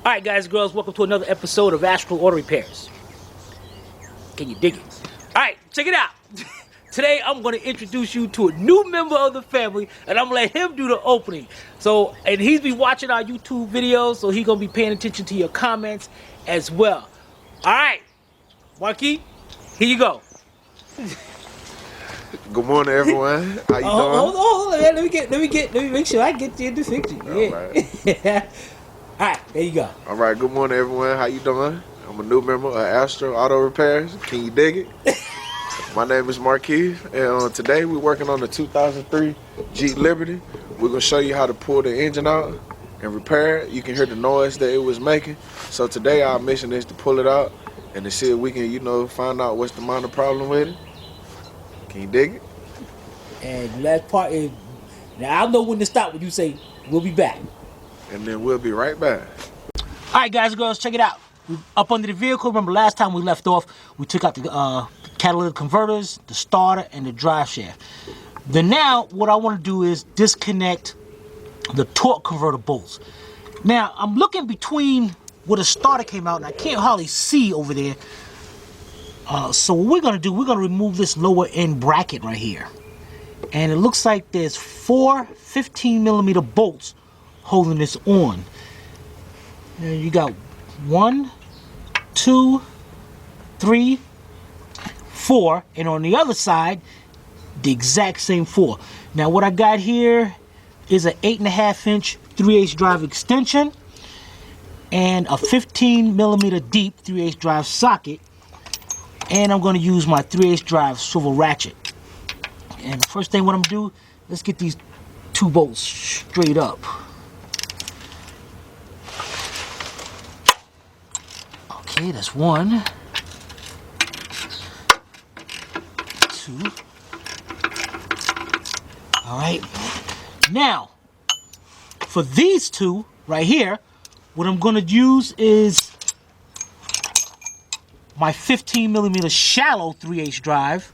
Alright guys and girls, welcome to another episode of Astral Auto Repairs. Can you dig it? Alright, check it out. Today I'm going to introduce you to a new member of the family, and I'm going to let him do the opening. And he's been watching our YouTube videos, so he's going to be paying attention to your comments as well. Alright, Marquis, here you go. Good morning, everyone. How you doing? Hold on, man. Let me make sure I get you in the picture. Yeah. Alright, there you go. All right, good morning, everyone. How you doing? I'm a new member of Astro Auto Repairs. Can you dig it? My name is Marquis, and today we're working on the 2003 Jeep Liberty. We're going to show you how to pull the engine out and repair it. You can hear the noise that it was making. So today our mission is to pull it out and to see if we can, find out what's the minor problem with it. Can you dig it? And the last part is, now I know when to stop when you say, we'll be back. And then we'll be right back. Alright guys and girls, check it out. We're up under the vehicle. Remember last time we left off, we took out the catalytic converters, the starter, and the drive shaft. Then now, what I want to do is disconnect the torque converter bolts. Now, I'm looking between where the starter came out, and I can't hardly see over there. So what we're going to do, we're going to remove this lower end bracket right here. And it looks like there's 4 15mm bolts holding this on. And you got 1, 2, 3, 4, and on the other side the exact same 4. Now what I got here is an 8.5-inch 3/8 drive extension and a 15mm deep 3/8 drive socket, and I'm going to use my 3/8 drive swivel ratchet. And the first thing what I'm going to do, let's get these 2 bolts straight up. Okay, that's 1, 2. All right. Now, for these 2 right here, what I'm going to use is my 15mm shallow 3/8 drive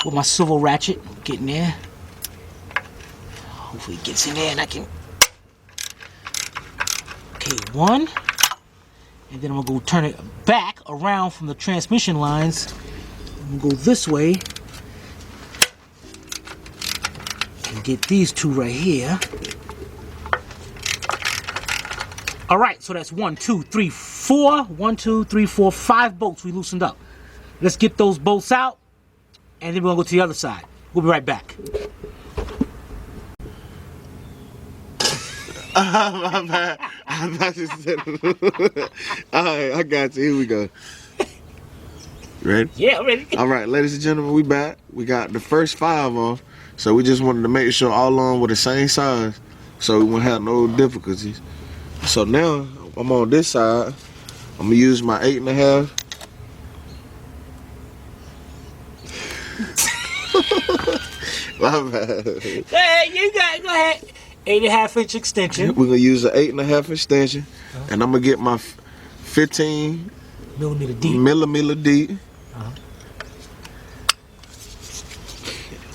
with my swivel ratchet. Getting there. Hopefully it gets in there and I can. Okay, 1. And then I'm going to go turn it back around from the transmission lines. I'm going to go this way. And get these 2 right here. Alright, so that's 1, 2, 3, 4. 1, 2, 3, 4, 5 bolts we loosened up. Let's get those bolts out. And then we're going to go to the other side. We'll be right back. My bad. I thought you said Alright, I got you. Here we go. Ready? Yeah, I'm ready. Alright, ladies and gentlemen, we back. We got the first 5 off. So we just wanted to make sure all of them were the same size so we won't have no difficulties. So now I'm on this side. I'm gonna use my 8.5. My bad. Hey, you got it. Go ahead. 8.5-inch extension. We're gonna use an 8.5 extension, and I'm gonna get my 15mm deep.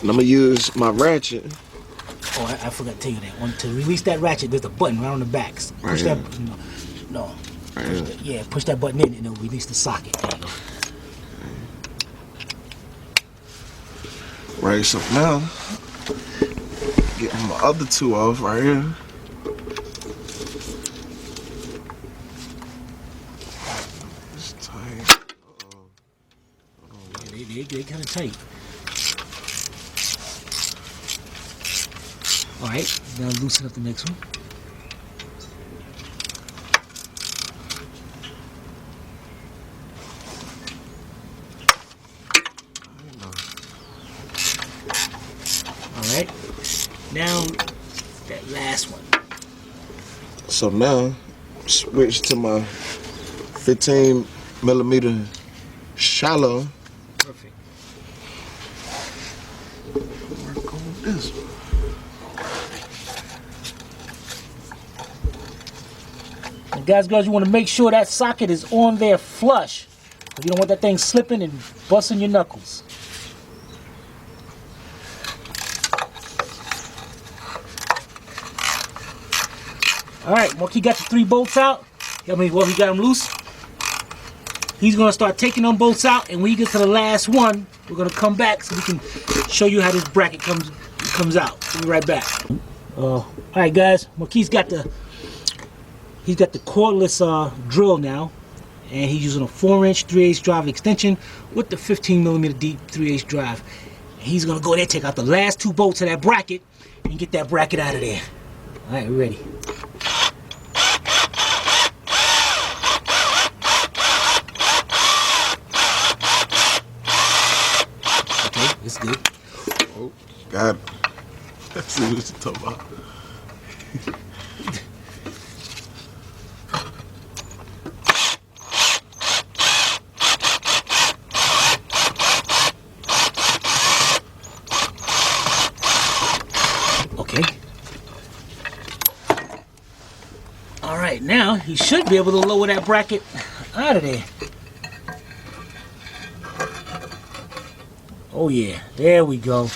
And I'm gonna use my ratchet. Oh, I forgot to tell you that. To release that ratchet, there's a button right on the back. Push that. No. Yeah, push that button in and it'll release the socket. There you go. Right, so now, getting my other 2 off right here. It's tight. Yeah, they kind of tight. Alright, now loosen up the next one. Alright, now that last one. So now, switch to my 15mm shallow. Perfect. Work on this one. And guys, girls, you want to make sure that socket is on there flush. You don't want that thing slipping and busting your knuckles. Alright, Mark, you got the 3 bolts out. I mean, well, he got them loose. He's gonna start taking them bolts out, and when he gets to the last one, we're gonna come back so we can show you how this bracket comes out. We'll be right back. All right, guys. Marquis got the cordless drill now, and he's using a 4-inch 3/8 drive extension with the 15mm deep 3/8 drive. He's gonna go there, take out the last 2 bolts of that bracket, and get that bracket out of there. All right, we're ready. It's good. Oh, got it. Let's see what you're talking about. Okay. All right, now he should be able to lower that bracket out of there. Oh yeah, there we go.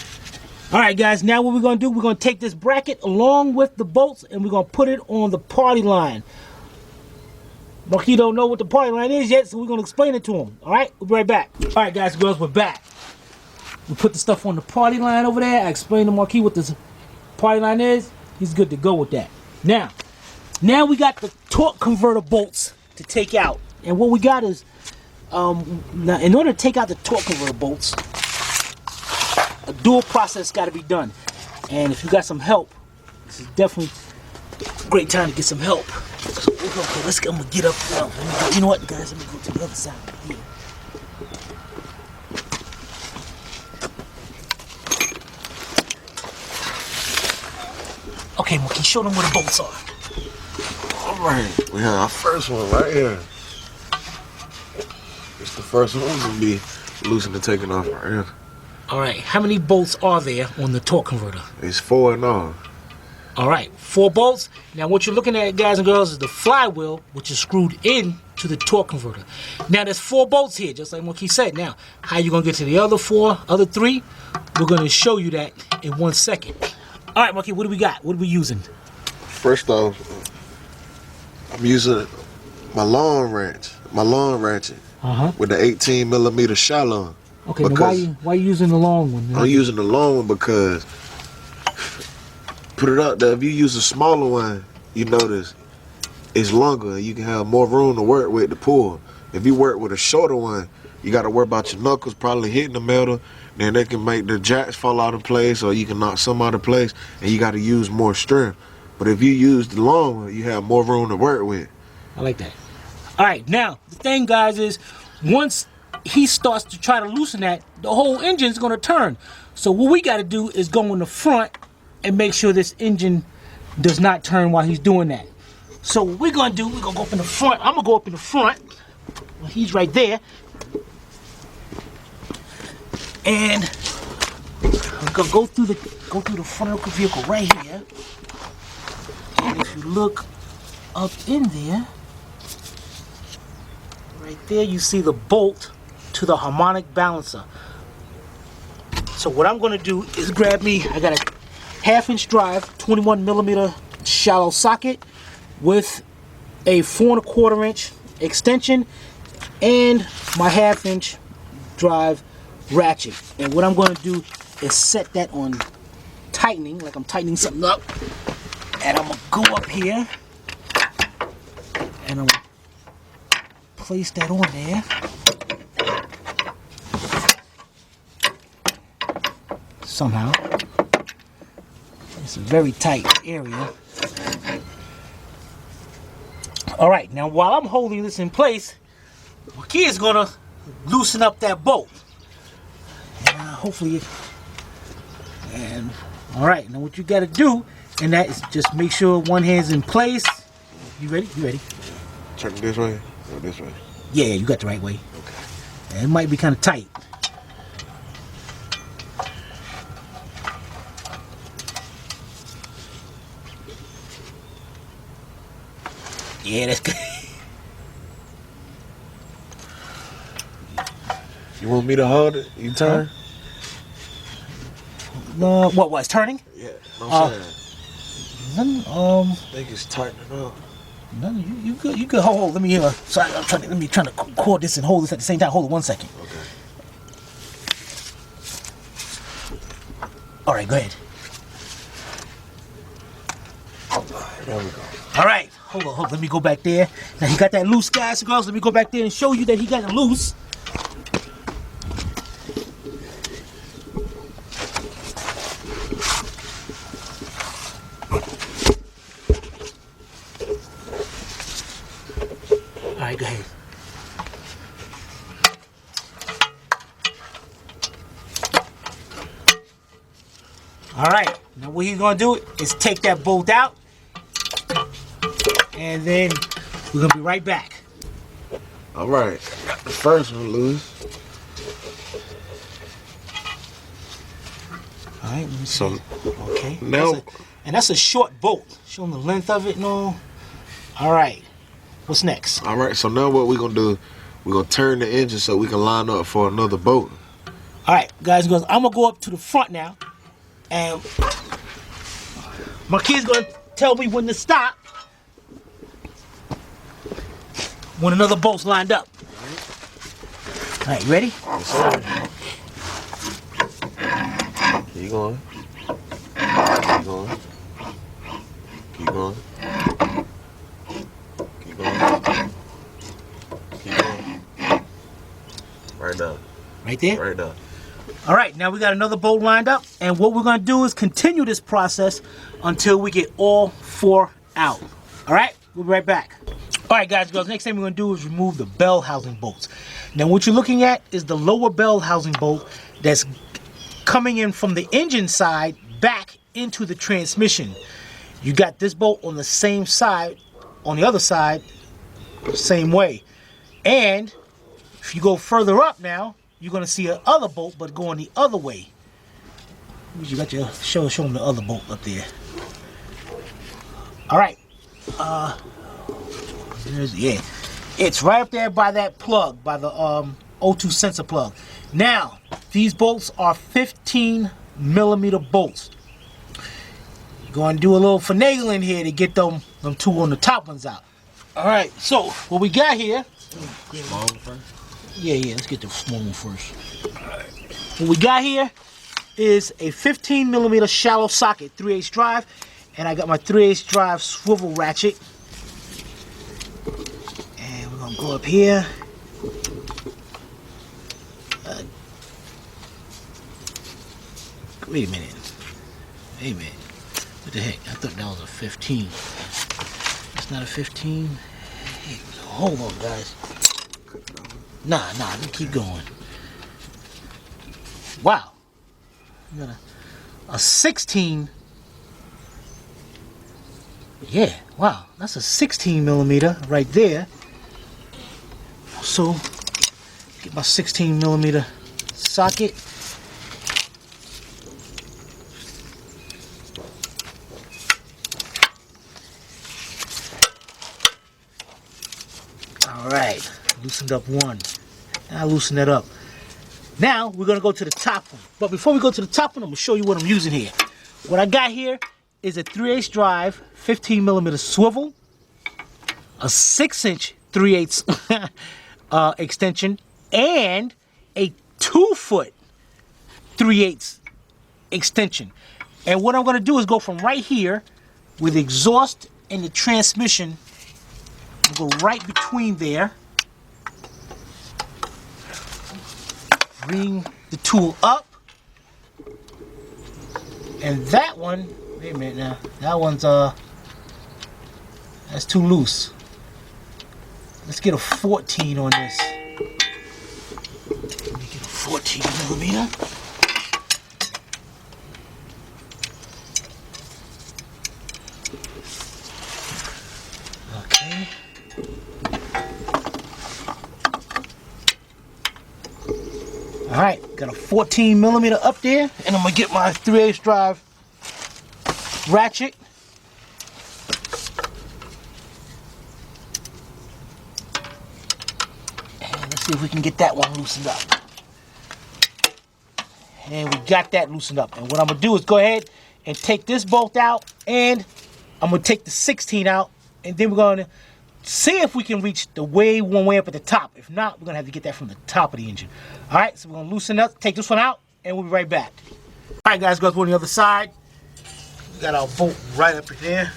All right, guys, now what we're gonna do, we're gonna take this bracket along with the bolts and we're gonna put it on the party line. Marquis don't know what the party line is yet, so we're gonna explain it to him. All right, we'll be right back. All right, guys and girls, we're back. We put the stuff on the party line over there. I explained to Marquis what this party line is. He's good to go with that. Now we got the torque converter bolts to take out. And what we got is, now in order to take out the torque converter bolts, a dual process got to be done. And if you got some help, this is definitely a great time to get some help. So we're gonna go, I'm gonna get up now. You know what, guys? Let me go to the other side here. Okay, Mookie, show them where the bolts are. All right, we have our first one right here. It's the first one we're gonna be loosening and taking off right here. All right, how many bolts are there on the torque converter? It's 4 in all. All right, 4 bolts. Now what you're looking at, guys and girls, is the flywheel, which is screwed in to the torque converter. Now there's 4 bolts here, just like Mookie said. Now, how you gonna get to the other 3? We're gonna show you that in 1 second. All right, Mookie, what do we got? What are we using? First off, I'm using my long ratchet with the 18mm shallow. Okay, now why you using the long one? I'm using the long one because, put it up there, if you use a smaller one, you notice it's longer and you can have more room to work with to pull. If you work with a shorter one, you got to worry about your knuckles probably hitting the metal, then they can make the jacks fall out of place or you can knock some out of place and you got to use more strength. But if you use the long one, you have more room to work with. I like that. All right, now, the thing, guys, is once he starts to try to loosen that, the whole engine's going to turn. So what we got to do is go in the front and make sure this engine does not turn while he's doing that. So what we're going to do, we're going to go up in the front. I'm going to go up in the front. Well, he's right there. And I'm going to go through the front of the vehicle right here. And if you look up in there, right there you see the bolt to the harmonic balancer. So what I'm going to do is grab me, I got a 1/2-inch drive, 21mm shallow socket with a 4 1/4-inch extension and my 1/2-inch drive ratchet. And what I'm going to do is set that on tightening, like I'm tightening something up. And I'm going to go up here and I'm going to place that on there. Somehow. It's a very tight area. All right, now while I'm holding this in place, Marquis is going to loosen up that bolt. Hopefully, and all right, now what you got to do, and that is just make sure one hand's in place. You ready? You ready? Turn it this way or this way? Yeah, you got the right way. Okay. And it might be kind of tight. Yeah, that's good. You want me to hold it? You turn? What was turning? Yeah, I'm saying. I I think it's tightening up. No, you good. You good. Hold. Let me sorry, let me trying to cord this and hold this at the same time. Hold it 1 second. Okay. All right, go ahead. There we go. All right, hold on. Let me go back there. Now he got that loose, guys and girls. Let me go back there and show you that he got it loose. All right, go ahead. All right, now what he's gonna do is take that bolt out, and then we're gonna be right back. All right. Got the first one loose. All right, let me see. So Okay. now, That's a short bolt, showing the length of it and all. All right, what's next? all right. So now what we're gonna do? We're gonna turn the engine so we can line up for another bolt. All right, guys and girls, I'm gonna go up to the front now, and my kid's gonna tell me when to stop when another bolt's lined up. All right, you ready? Yes, sir. Keep going. Keep going. Keep going. Keep going. Keep going. Right now. Right there? Right now. All right, now we got another bolt lined up, and what we're gonna do is continue this process until we get all 4 out. All right, we'll be right back. All right, guys and girls, next thing we're gonna do is remove the bell housing bolts. Now what you're looking at is the lower bell housing bolt that's coming in from the engine side back into the transmission. You got this bolt on the same side, on the other side, same way. And if you go further up now, you're gonna see a other bolt, but going the other way. You got your show them the other bolt up there. All right. Yeah, it's right up there by that plug, by the O2 sensor plug. Now, these bolts are 15mm bolts. You're going to do a little finagling here to get them 2 on the top ones out. All right, so what we got here. Small one first? Yeah, let's get the small one first. What we got here is a 15mm shallow socket, 3/8 drive, and I got my 3/8 drive swivel ratchet. And we're gonna go up here. Wait a minute. What the heck? I thought that was a 15. It's not a 15. Hey, hold on, guys. Nah, let me keep going. Wow. You got a 16. Yeah, wow. That's a 16mm right there. So, get my 16mm socket. Alright, loosened up one. Now loosen that up. Now we're gonna go to the top one. But before we go to the top one, I'm gonna show you what I'm using here. What I got here is a 3/8 drive, 15mm swivel, a 6-inch 3/8 extension, and a 2-foot 3/8 extension. And what I'm gonna do is go from right here with the exhaust and the transmission. Go right between there. Bring the tool up. And that one, wait a minute now. That one's that's too loose. Let's get a 14 on this. Let me get a 14mm. Okay. All right, got a 14mm up there, and I'm gonna get my 3/8 drive ratchet. And let's see if we can get that one loosened up. And we got that loosened up. And what I'm gonna do is go ahead and take this bolt out, and I'm gonna take the 16 out and then we're gonna see if we can reach the one way up at the top. If not, we're gonna have to get that from the top of the engine. All right, so we're gonna loosen up, take this one out, and we'll be right back. All right, guys, go to the other side. We got our bolt right up in there.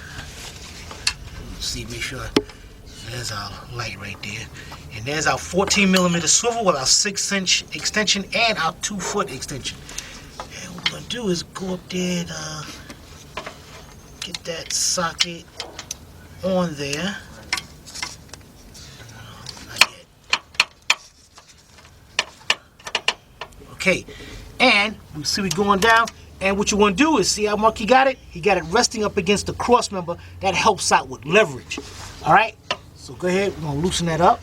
Let's see, make sure there's our light right there. And there's our 14mm swivel with our 6-inch extension and our 2-foot extension. And what we're gonna do is go up there and get that socket on there. Not yet. Okay, and we see we going down. And what you want to do is, see how Marky got it? He got it resting up against the cross member. That helps out with leverage. All right? So go ahead. We're going to loosen that up.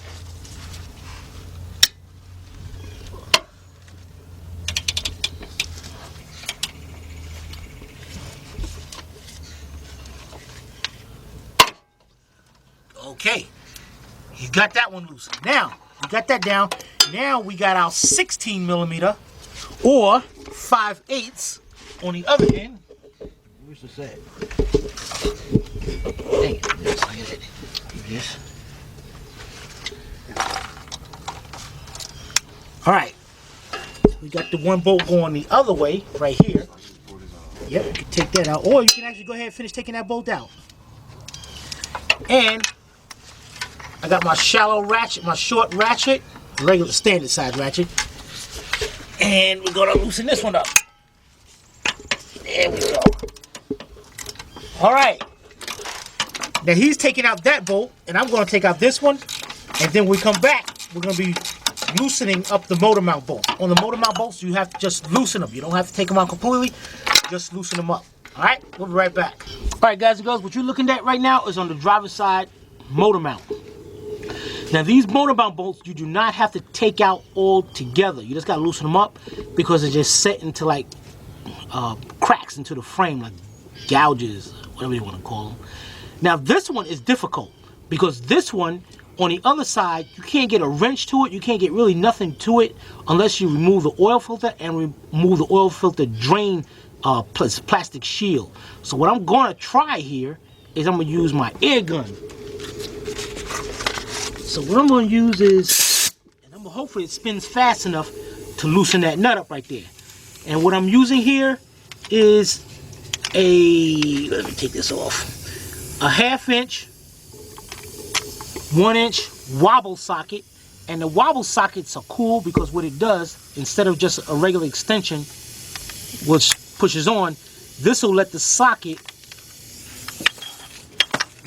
Okay. You got that one loose. Now, we got that down. Now we got our 16mm or 5/8 on the other end. Where's this at? Dang it. Yes. Alright. We got the one bolt going the other way, right here. Yep, you can take that out. Or you can actually go ahead and finish taking that bolt out. And I got my shallow ratchet, my short ratchet, regular standard size ratchet. And we're gonna loosen this one up. There we go. All right. Now he's taking out that bolt, and I'm going to take out this one. And then when we come back, we're going to be loosening up the motor mount bolt. On the motor mount bolts, you have to just loosen them. You don't have to take them out completely. Just loosen them up. All right? We'll be right back. All right, guys and girls, what you're looking at right now is on the driver's side motor mount. Now these motor mount bolts, you do not have to take out all together. You just got to loosen them up because they're just set into like cracks into the frame, like gouges, whatever you want to call them. Now this one is difficult because this one on the other side, you can't get a wrench to it, you can't get really nothing to it unless you remove the oil filter and remove the oil filter drain plastic shield. So what I'm going to try here is I'm going to use my air gun. So what I'm going to use is, and I'm going to hopefully it spins fast enough to loosen that nut up right there. And what I'm using here is let me take this off, a 1/2 inch, 1 inch wobble socket. And the wobble sockets are cool because what it does, instead of just a regular extension which pushes on, this will let the socket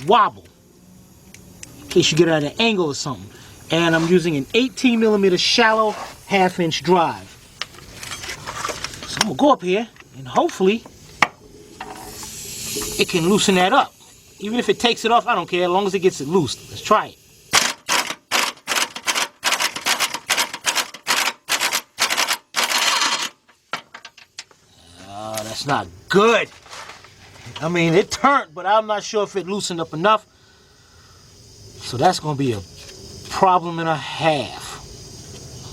wobble in case you get it at an angle or something. And I'm using an 18mm shallow 1/2 inch drive. So I'm gonna go up here and hopefully it can loosen that up. Even if it takes it off, I don't care, as long as it gets it loose. Let's try it. That's not good. I mean, it turned, but I'm not sure if it loosened up enough. So that's going to be a problem and a half.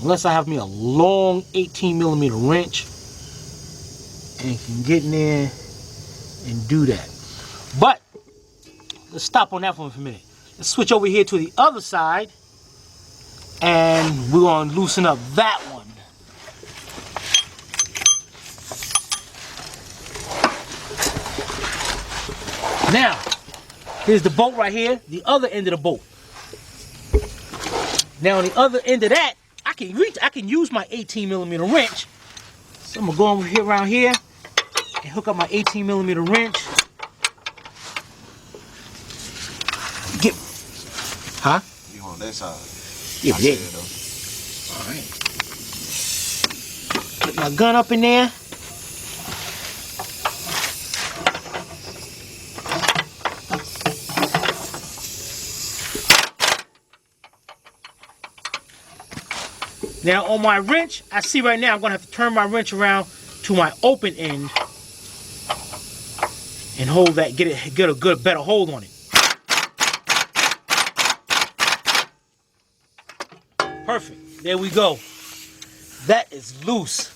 Unless I have me a long 18mm wrench and can get in there and do that. But let's stop on that one for a minute. Let's switch over here to the other side and we're going to loosen up that one. Now, here's the bolt right here, the other end of the bolt. Now on the other end of that, I can use my 18mm wrench. So I'm gonna go over here around here and hook up my 18mm wrench. Get, huh? You on that side? Yeah, yeah. All right. Put my gun up in there. Now on my wrench, I see right now I'm going to have to turn my wrench around to my open end and hold that, get a good, better hold on it. Perfect. There we go. That is loose.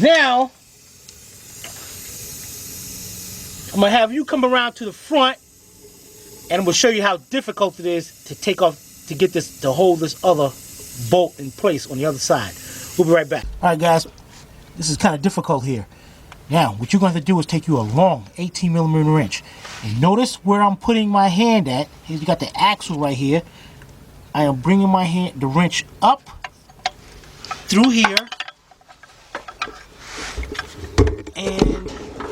Now, I'm gonna have you come around to the front, and I'm gonna show you how difficult it is to take off, to get this, to hold this other bolt in place on the other side. We'll be right back. All right, guys, this is kind of difficult here. Now, what you're going to have to do is take you a long 18mm wrench. And notice where I'm putting my hand at. Here, you got the axle right here. I am bringing my hand, the wrench up through here. And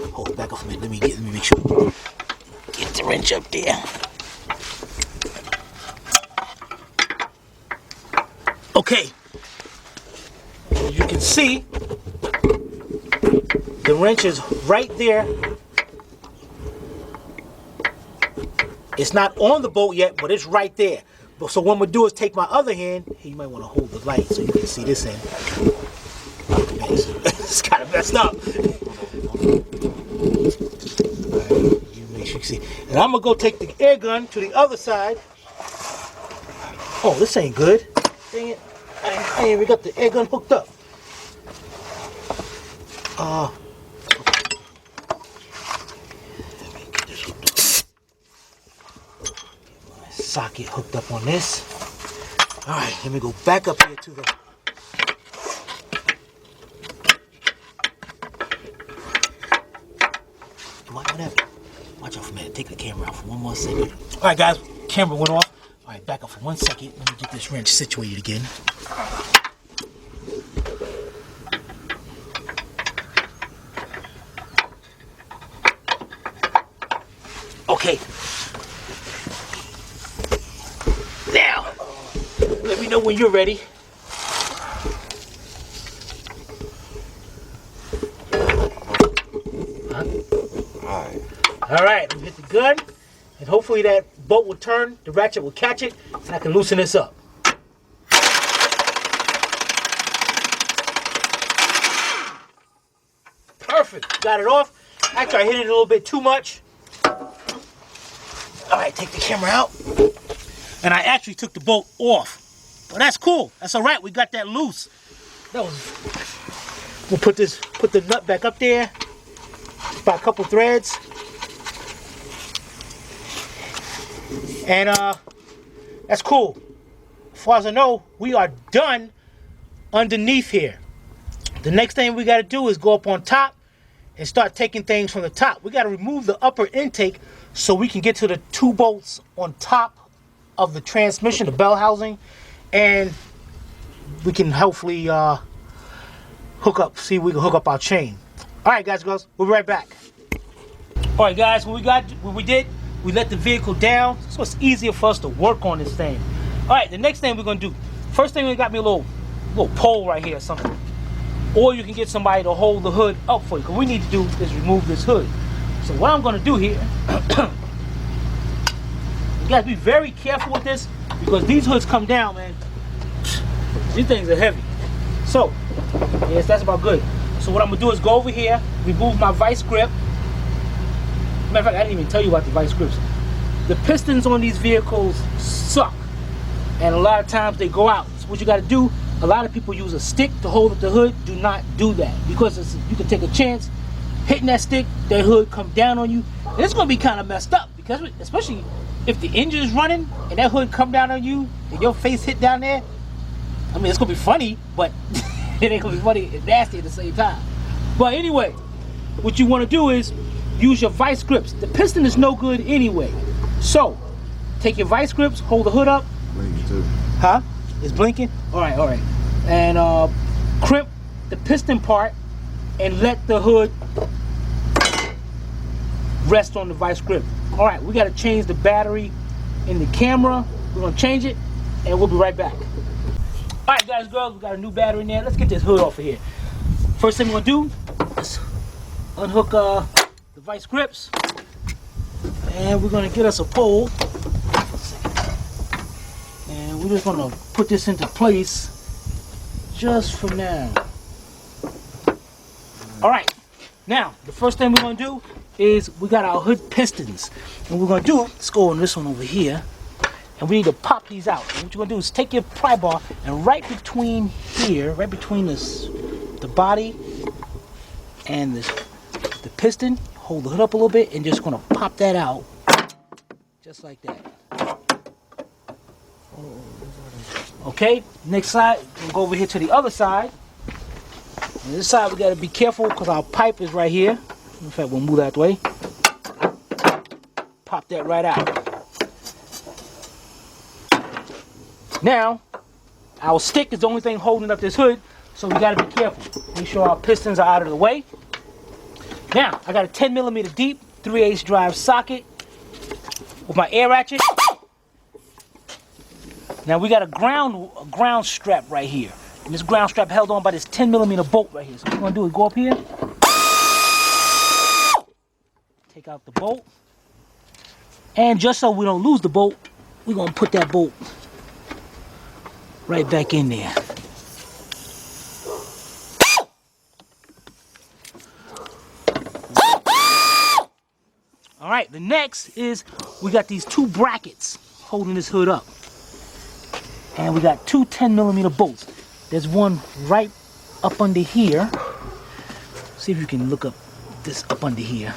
hold it back up a minute. Let me make sure. Get the wrench up there. Okay. As you can see, the wrench is right there. It's not on the bolt yet, but it's right there. So what I'm gonna do is take my other hand. Hey, you might want to hold the light so you can see this end. It's kind of messed up. Right, you make sure you see. And I'm gonna go take the air gun to the other side. Oh, this ain't good. Dang it! I ain't even got the air gun hooked up. Socket hooked up on this. All right, let me go back up here to the. Whatever. Watch out for a minute. Take the camera out for one more second. All right, guys, camera went off. All right, back up for 1 second. Let me get this wrench situated again. Okay. Now, let me know when you're ready. Huh? All right, I'm gonna hit the gun, and hopefully that bolt will turn, the ratchet will catch it, and I can loosen this up. Perfect, got it off. Actually, I hit it a little bit too much. All right, take the camera out. And I actually took the bolt off. But that's cool. That's all right. We got that loose. That was. We'll put the nut back up there. By a couple threads. And that's cool. As far as I know, we are done underneath here. The next thing we got to do is go up on top and start taking things from the top. We got to remove the upper intake so we can get to the 2 bolts on top of the transmission, the bell housing, and we can hopefully hook up, see if we can hook up our chain. All right, guys and girls, we'll be right back. All right, guys, what we did, we let the vehicle down, so it's easier for us to work on this thing. All right, the next thing we're gonna do, first thing, we got me a little pole right here or something. Or you can get somebody to hold the hood up for you. Because what we need to do is remove this hood. So what I'm going to do here, you guys be very careful with this because these hoods come down, man. These things are heavy. So, yes, that's about good. So what I'm going to do is go over here, remove my vice grip. Matter of fact, I didn't even tell you about the vice grips. The pistons on these vehicles suck. And a lot of times they go out. So what you got to do, a lot of people use a stick to hold up the hood. Do not do that because you can take a chance hitting that stick, that hood come down on you. And it's going to be kind of messed up because especially if the engine is running and that hood come down on you and your face hit down there. I mean, it's going to be funny, but it ain't going to be funny and nasty at the same time. But anyway, what you want to do is use your vice grips. The piston is no good anyway. So, take your vice grips, hold the hood up. Blinking too. Huh? It's blinking? Alright, alright. And crimp the piston part and let the hood rest on the vice grip. Alright, we got to change the battery in the camera. We're going to change it and we'll be right back. Alright, guys and girls, we got a new battery in there. Let's get this hood off of here. First thing we're going to do is unhook the vice grips. And we're going to get us a pole. And we're just going to put this into place just for now. Alright, now the first thing we're going to do is we got our hood pistons. And what we're going to do, let's go on this one over here. And we need to pop these out. And what you're going to do is take your pry bar and right between here, right between this, the body and the piston, hold the hood up a little bit and just gonna pop that out, just like that. Okay, next side, we'll go over here to the other side. On this side, we gotta be careful because our pipe is right here. In fact, we'll move that way. Pop that right out. Now, our stick is the only thing holding up this hood, so we gotta be careful. Make sure our pistons are out of the way. Now, I got a 10mm deep 3/8 drive socket with my air ratchet. Now we got a ground strap right here. And this ground strap held on by this 10mm bolt right here. So what we're gonna do is go up here, take out the bolt, and just so we don't lose the bolt, we're gonna put that bolt right back in there. All right, the next is we got these two brackets holding this hood up. And we got two 10mm bolts. There's one right up under here. See if you can look up this up under here.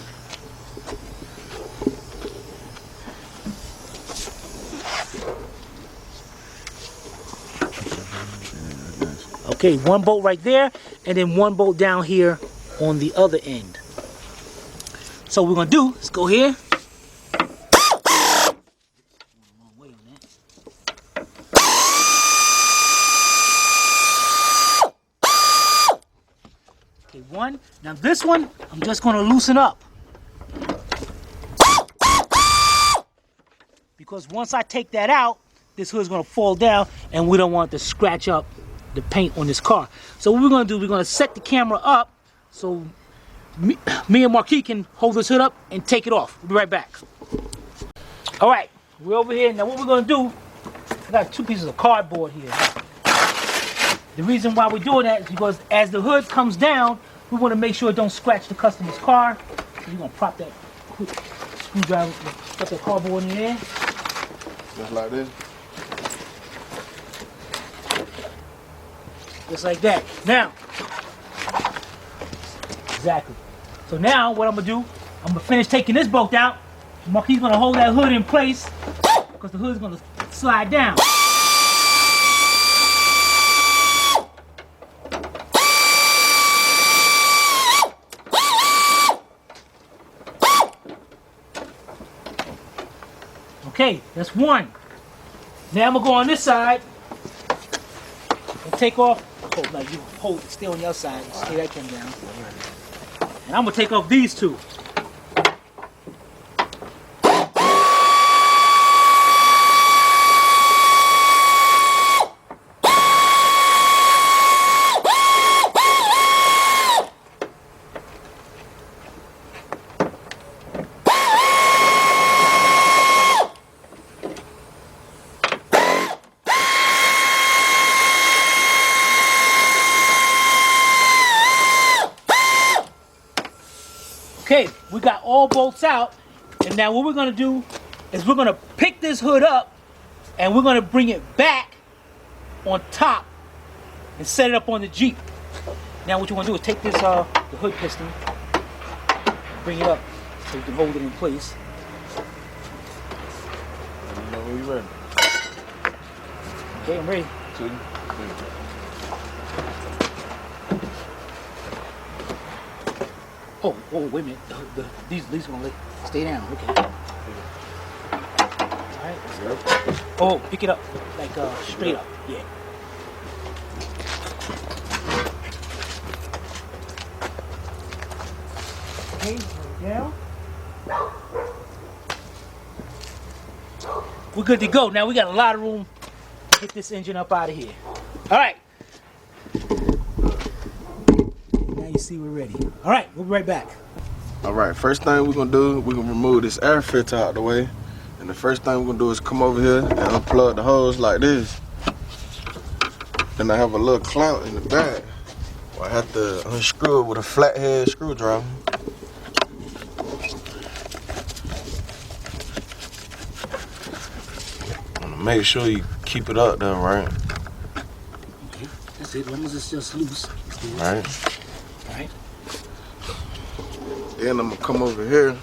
Okay, one bolt right there, and then one bolt down here on the other end. So what we're gonna do is go here. Okay, one. Now this one, I'm just gonna loosen up. Because once I take that out, this hood's gonna fall down and we don't want to scratch up the paint on this car. So what we're gonna do, we're gonna set the camera up so me and Marquis can hold this hood up and take it off. We'll be right back. All right, we're over here. Now what we're gonna do, I got two pieces of cardboard here. The reason why we're doing that is because as the hood comes down, we want to make sure it don't scratch the customer's car. So you're gonna prop that screwdriver, put that cardboard in there. Just like this. Just like that. Now, exactly. So now what I'm gonna do, I'm gonna finish taking this bolt out. Marquis gonna hold that hood in place because the hood's gonna slide down. Okay, that's one. Now I'm gonna go on this side and take off. Oh, no, you hold it, stay on your side. Stay that came down. And I'm gonna take off these two. Okay, we got all bolts out, and now what we're gonna do is we're gonna pick this hood up and we're gonna bring it back on top and set it up on the Jeep. Now what you wanna do is take this the hood piston, bring it up so you can hold it in place. Let me know when you're ready. Okay, I'm ready. 2, 3. Oh, wait a minute. These are gonna stay down. Okay. Alright. Yep. Oh, pick it up. Like straight up. Yeah. Okay, down. We're good to go. Now we got a lot of room to get this engine up out of here. Alright. Now you see we're ready. Alright, we'll be right back. Alright, first thing we're gonna do, we're gonna remove this air filter out the way. And the first thing we're gonna do is come over here and unplug the hose like this. Then I have a little clamp in the back. I have to unscrew it with a flathead screwdriver. Make sure you keep it up there, right? Okay, that's it. As long as it's just loose. Right. Alright. Then I'm gonna come over here.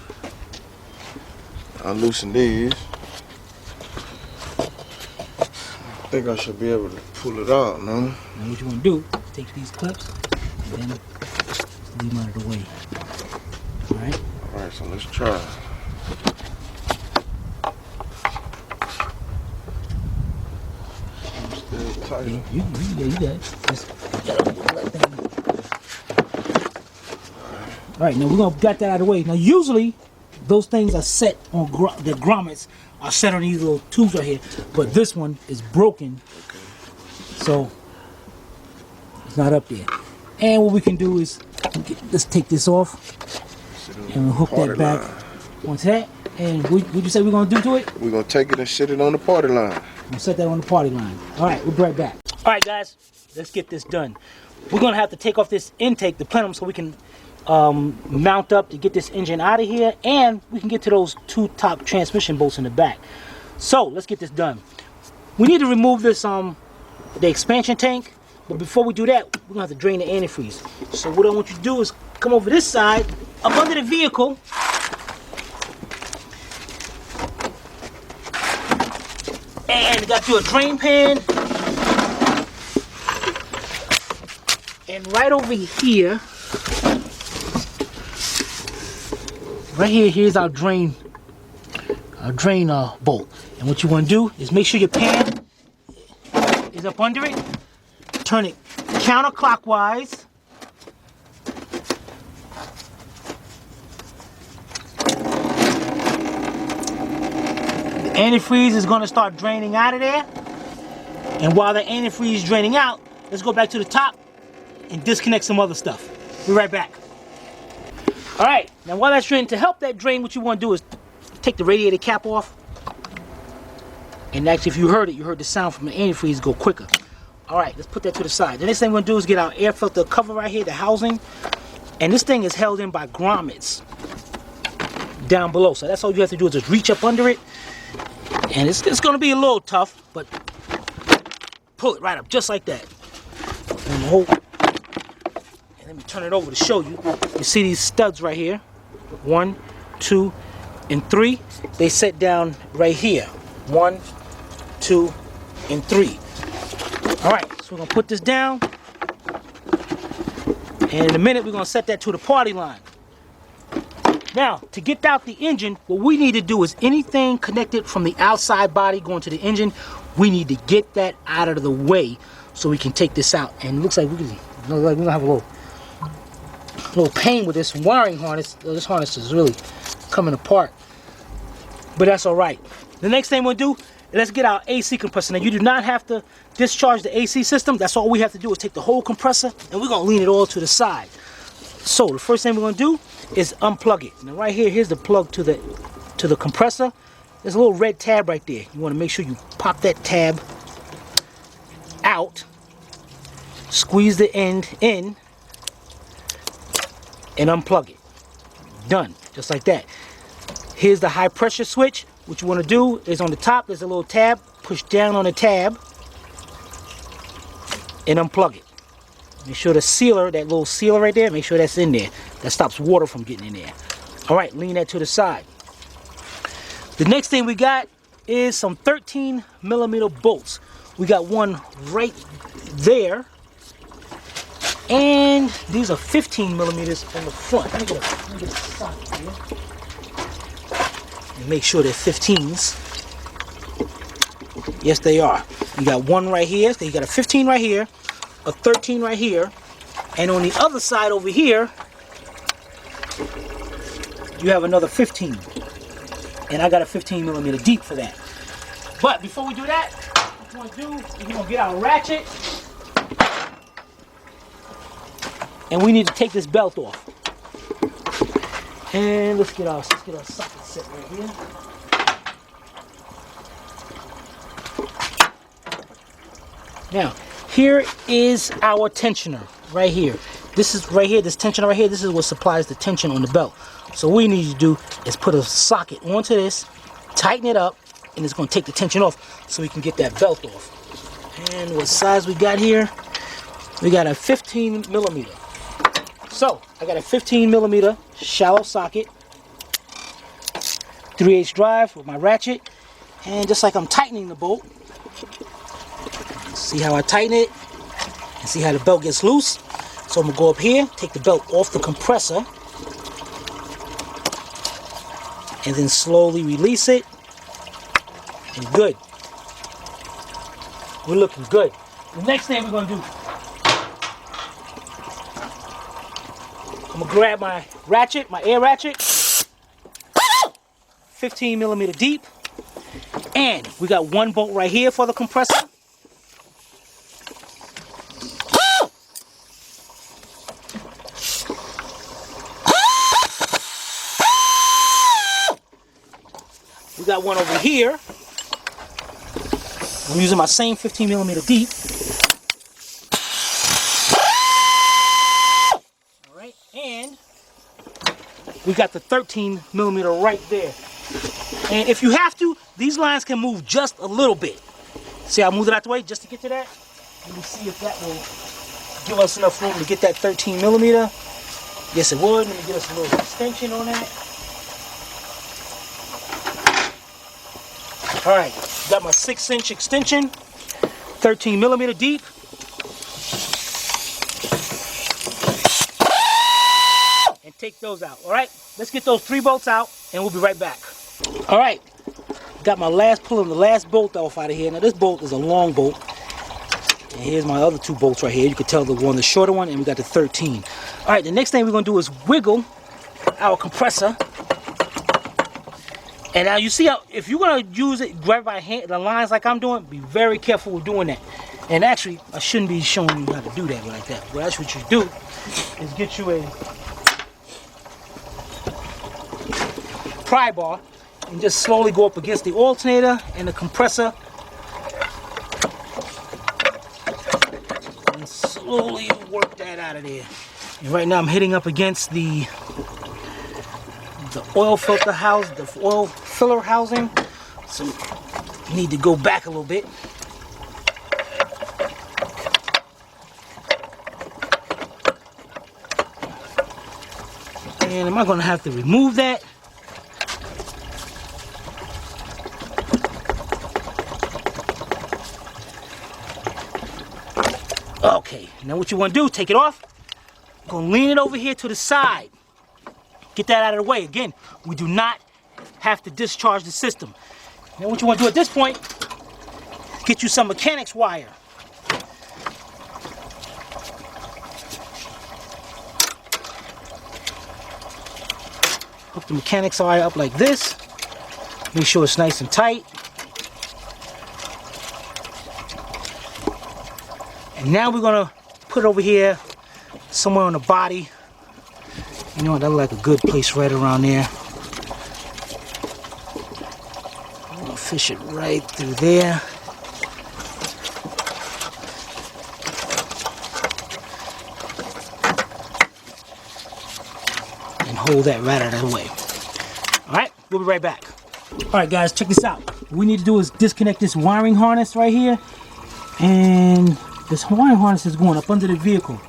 I'll loosen these. I think I should be able to pull it out, no? Now what you want to do is take these clips and then leave them out of the way. Alright? Alright, so let's try. Still tight. Yeah, you got it. Alright, now we're going to get that out of the way. Now usually those things are set on, the grommets are set on these little tubes right here, but this one is broken, so it's not up there. And what we can do is, let's take this off and we'll hook that back onto that. And what you say we're going to do to it? We're going to take it and sit it on the party line. We'll set that on the party line. Alright, we'll be right back. Alright guys, let's get this done. We're going to have to take off this intake, the plenum, so we can mount up to get this engine out of here, and we can get to those two top transmission bolts in the back. So let's get this done. We need to remove this the expansion tank, but before we do that, we're gonna have to drain the antifreeze. So what I want you to do is come over this side, up under the vehicle, and got you a drain pan, and right over here. Right here, here's our drain bolt. And what you want to do is make sure your pan is up under it. Turn it counterclockwise. The antifreeze is going to start draining out of there. And while the antifreeze is draining out, let's go back to the top and disconnect some other stuff. Be right back. Alright, now while that's draining, to help that drain, what you want to do is take the radiator cap off. And actually, if you heard it, you heard the sound from the antifreeze go quicker. Alright, let's put that to the side. The next thing we're going to do is get our air filter cover right here, the housing. And this thing is held in by grommets down below. So that's all you have to do is just reach up under it. And it's going to be a little tough, but pull it right up, just like that. And hold. Let me turn it over to show you. You see these studs right here? 1, 2, and 3. They set down right here. 1, 2, and 3. Alright, so we're going to put this down. And in a minute, we're going to set that to the party line. Now, to get out the engine, what we need to do is anything connected from the outside body going to the engine, we need to get that out of the way so we can take this out. And it looks like we're going to have a little pain with this wiring harness. This harness is really coming apart, but that's all right. The next thing we'll do, let's get our AC compressor. Now you do not have to discharge the AC system. That's all we have to do is take the whole compressor and we're gonna lean it all to the side. So the first thing we're gonna do is unplug it. Now right here, here's the plug to the compressor. There's a little red tab right there. You want to make sure you pop that tab out, squeeze the end in, and unplug it. Done, just like that. Here's the high pressure switch. What you want to do is on the top, there's a little tab. Push down on the tab and unplug it. Make sure the sealer, that little sealer right there, make sure that's in there. That stops water from getting in there. All right, lean that to the side. The next thing we got is some 13mm bolts. We got one right there. And these are 15mm on the front. Let me get a socket here. And make sure they're 15s. Yes, they are. You got one right here. So you got a 15 right here, a 13 right here, and on the other side over here, you have another 15. And I got a 15mm deep for that. But before we do that, what we're going to do is we're going to get our ratchet. And we need to take this belt off. And let's get our socket set right here. Now, here is our tensioner right here. This is right here, this tensioner right here, this is what supplies the tension on the belt. So what we need to do is put a socket onto this, tighten it up, and it's going to take the tension off so we can get that belt off. And what size we got here? We got a 15mm. So I got a 15mm shallow socket, 3/8 drive with my ratchet, and just like I'm tightening the bolt, see how I tighten it, and see how the belt gets loose. So I'm gonna go up here, take the belt off the compressor, and then slowly release it, and good. We're looking good. The next thing we're gonna do, I'm gonna grab my ratchet, my air ratchet, 15mm deep, and we got one bolt right here for the compressor. We got one over here. I'm using my same 15mm deep. Alright, and we got the 13mm right there. And if you have to, these lines can move just a little bit. See, I moved it out the way just to get to that. Let me see if that will give us enough room to get that 13mm. Yes, it would. Let me get us a little extension on that. Alright, got my 6-inch extension, 13mm deep. And take those out. Alright, let's get those 3 bolts out and we'll be right back. Alright, got my pulling the last bolt off out of here. Now this bolt is a long bolt. And here's my other 2 bolts right here. You can tell the shorter one, and we got the 13. Alright, the next thing we're going to do is wiggle our compressor. And now you see how, if you're going to use it, grab by hand, the lines like I'm doing, be very careful with doing that. And actually, I shouldn't be showing you how to do that like that. Well, that's what you do, is get you a pry bar and just slowly go up against the alternator and the compressor. And slowly work that out of there. And right now I'm hitting up against the oil filter house, the oil filler housing. So you need to go back a little bit. And am I going to have to remove that? Okay, now what you want to do, take it off. Go lean it over here to the side. Get that out of the way. Again, we do not have to discharge the system. Now what you want to do at this point, get you some mechanics wire. Hook the mechanics wire up like this. Make sure it's nice and tight. And now we're going to put it over here somewhere on the body. You know what, that look like a good place right around there. I'm going to fish it right through there. And hold that right out of the way. Alright, we'll be right back. Alright guys, check this out. What we need to do is disconnect this wiring harness right here. And this wiring harness is going up under the vehicle.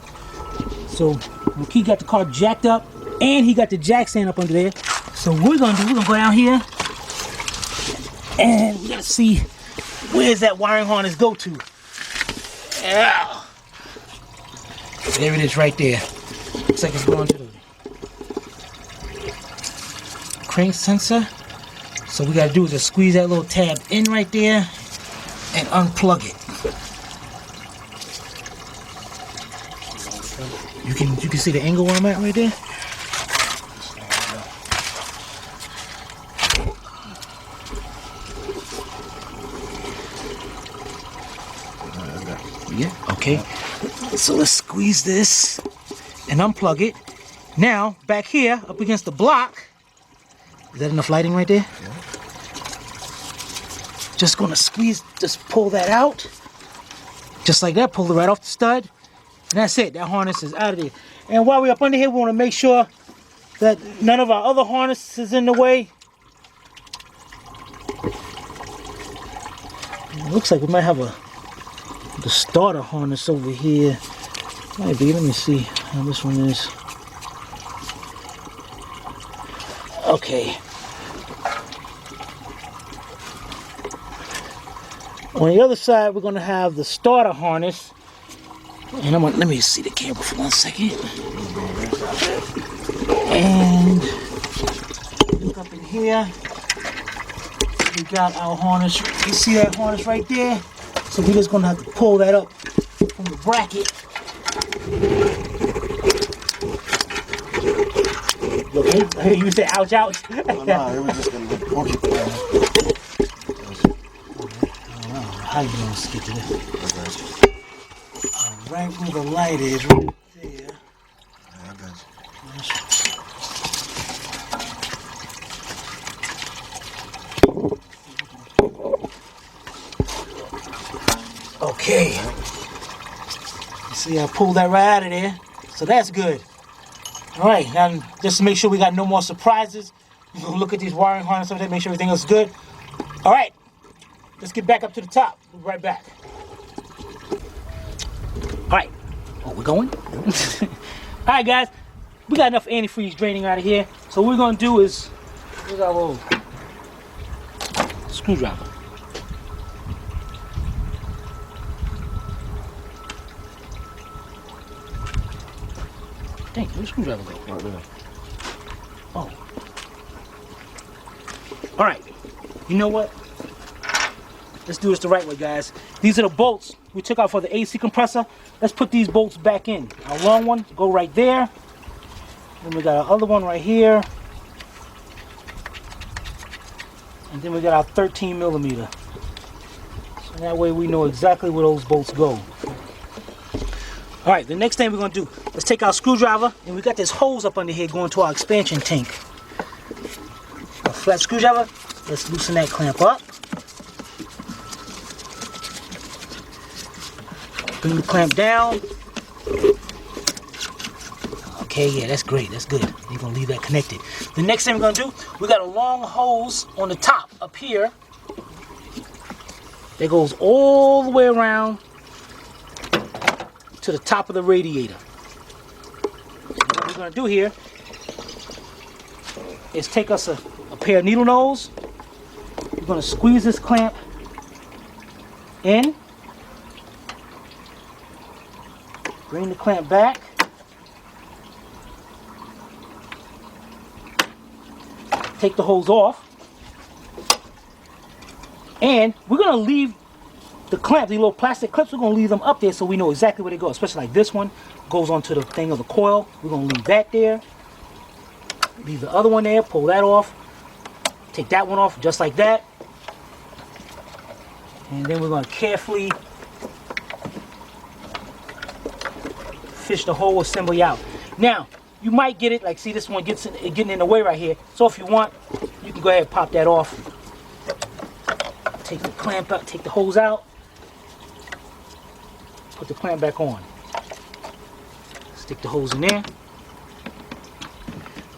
So McKee got the car jacked up, and he got the jack stand up under there. So what we're gonna do, we're gonna go down here, and we gotta see where's that wiring harness go to. Yeah. There it is right there. Looks like it's going to the crank sensor. So what we gotta do is just squeeze that little tab in right there and unplug it. You can see the angle where I'm at right there. Yeah, okay. So let's squeeze this and unplug it. Now, back here, up against the block, is that enough lighting right there? Yeah. Just gonna squeeze, just pull that out. Just like that, pull it right off the stud. And that's it, that harness is out of there. And while we're up under here, we want to make sure that none of our other harnesses is in the way. It looks like we might have the starter harness over here. Might be, let me see how this one is. Okay. On the other side, we're gonna have the starter harness. And let me see the camera for 1 second. And look up in here. We got our harness. You see that harness right there? So we're just gonna have to pull that up from the bracket. Okay, you said ouch, ouch. Oh, no, it was just gonna get funky. How you gonna skip to this? Right where the light is, right there. Yeah, I got you. Okay. You see, I pulled that right out of there. So that's good. All right, now just to make sure we got no more surprises, we're gonna look at these wiring harnesses over there, make sure everything else is good. All right, let's get back up to the top. We'll be right back. All right, oh, we're going? All right, guys, we got enough antifreeze draining out of here. So what we're gonna do is, here's our little screwdriver. Dang, where's the screwdriver go? Right there. Oh. All right, you know what? Let's do this the right way, guys. These are the bolts we took out for the AC compressor. Let's put these bolts back in. Our long one, go right there. Then we got our other one right here. And then we got our 13 millimeter. So that way we know exactly where those bolts go. All right, the next thing we're gonna do, let's take our screwdriver, and we got this hose up under here going to our expansion tank. A flat screwdriver, let's loosen that clamp up. Bring the clamp down. Okay, yeah, that's great, that's good. You're gonna leave that connected. The next thing we're gonna do, we got a long hose on the top up here that goes all the way around to the top of the radiator. What we're gonna do here is take us a pair of needle nose. We're gonna squeeze this clamp in, bring the clamp back, take the hose off, and we're gonna leave the clamp, these little plastic clips, we're gonna leave them up there so we know exactly where they go, especially like this one goes onto the thing of the coil. We're gonna leave that there, leave the other one there, pull that off, take that one off just like that, and then we're gonna carefully fish the whole assembly out. Now you might get it like, see, this one getting in the way right here, so if you want you can go ahead and pop that off, take the clamp out, take the hose out, put the clamp back on. Stick the hose in there.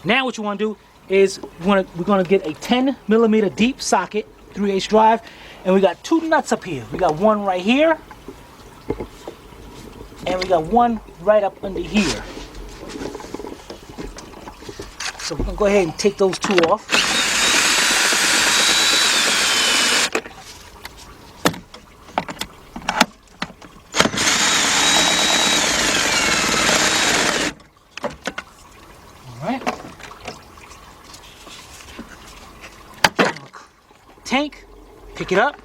Now what you want to do is we're going to get a 10 millimeter deep socket, 3/8 drive, and we got two nuts up here. We got one right here, and we got one right up under here. So we're going to go ahead and take those two off. Tank, pick it up,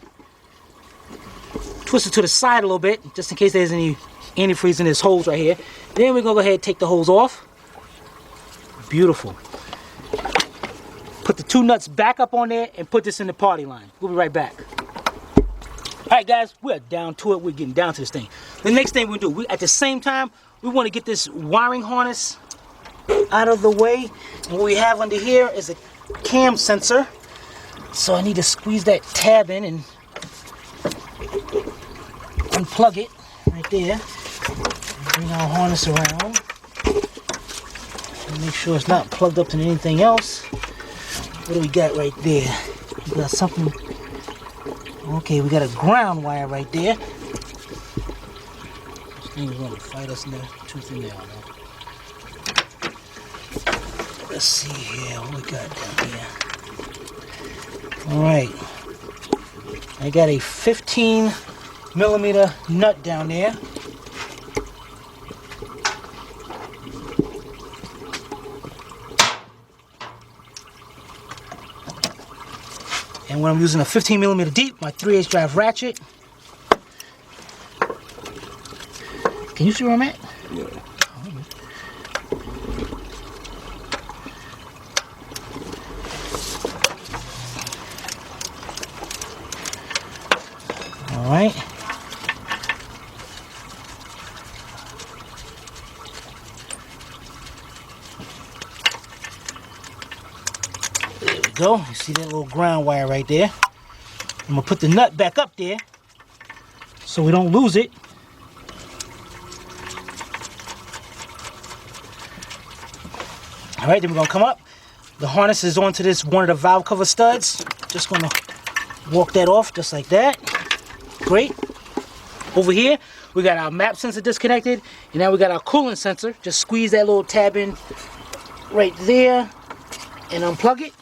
twist it to the side a little bit just in case there's any antifreeze in this hose right here. Then we're gonna go ahead and take the hose off. Beautiful. Put the two nuts back up on there and put this in the party line. We'll be right back. All right, guys, we're down to it. We're getting down to this thing. The next thing we do, at the same time, we want to get this wiring harness out of the way. And what we have under here is a cam sensor. So I need to squeeze that tab in and unplug it right there. Bring our harness around. And make sure it's not plugged up to anything else. What do we got right there? We got something. Okay, we got a ground wire right there. This thing is going to fight us in the tooth and nail. Let's see here, what we got down here. All right, I got a 15 millimeter nut down there. And when I'm using a 15 millimeter deep, my 3/8 drive ratchet. Can you see where I'm at? Yeah. All right. There we go. You see that little ground wire right there? I'm gonna put the nut back up there so we don't lose it. All right, then we're gonna come up. The harness is onto this one of the valve cover studs. Just gonna walk that off just like that. Great. Over here, we got our map sensor disconnected, and now we got our coolant sensor. Just squeeze that little tab in right there and unplug it.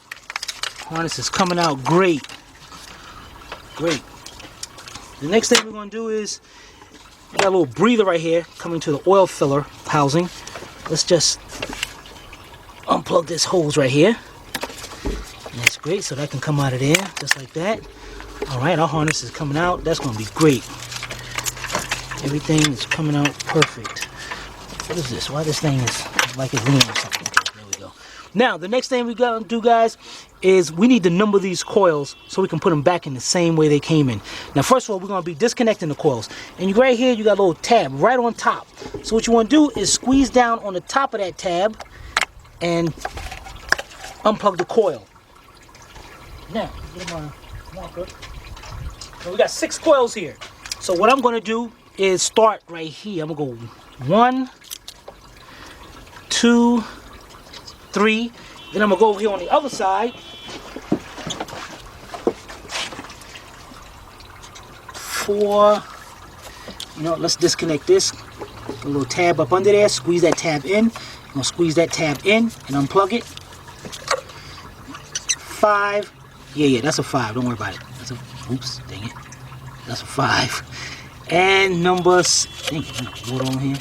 Harness is coming out great. Great. The next thing we're gonna do is, we got a little breather right here coming to the oil filler housing. Let's just unplug this hose right here. And that's great, so that can come out of there just like that. All right, our harness is coming out. That's gonna be great. Everything is coming out perfect. What is this? Why this thing is like it's leaning or something? Okay, there we go. Now, the next thing we gotta do, guys, is we need to number these coils so we can put them back in the same way they came in. Now, first of all, we're gonna be disconnecting the coils. And right here, you got a little tab right on top. So what you wanna do is squeeze down on the top of that tab and unplug the coil. Now, get my marker. So we got 6 coils here. So what I'm gonna do is start right here. I'm gonna go 1, 2, 3. Then I'm gonna go over here on the other side. 4. You know, let's disconnect this. A little tab up under there. Squeeze that tab in. I'm gonna squeeze that tab in and unplug it. 5. Yeah, that's a 5. Don't worry about it. That's a, oops, dang it. That's a 5. And number, dang it, water on here.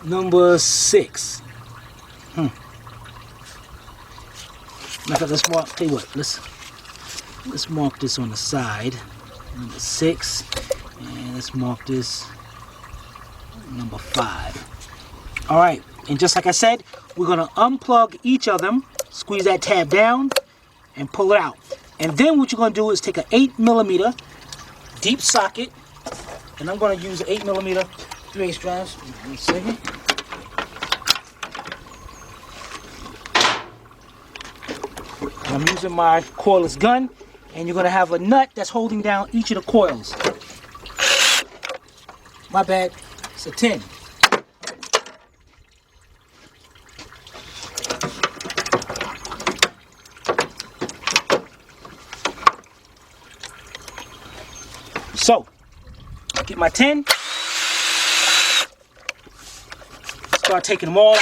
Number 6. Let's mark. Tell you what. Let's mark this on the side. Number 6, and let's mark this number 5. All right, and just like I said, we're gonna unplug each of them, squeeze that tab down, and pull it out. And then what you're gonna do is take an 8 millimeter deep socket, and I'm gonna use 8 millimeter 3/8 drives. One second. I'm using my coilless gun, and you're gonna have a nut that's holding down each of the coils. My bad, it's a 10. So, get my 10, start taking them all out.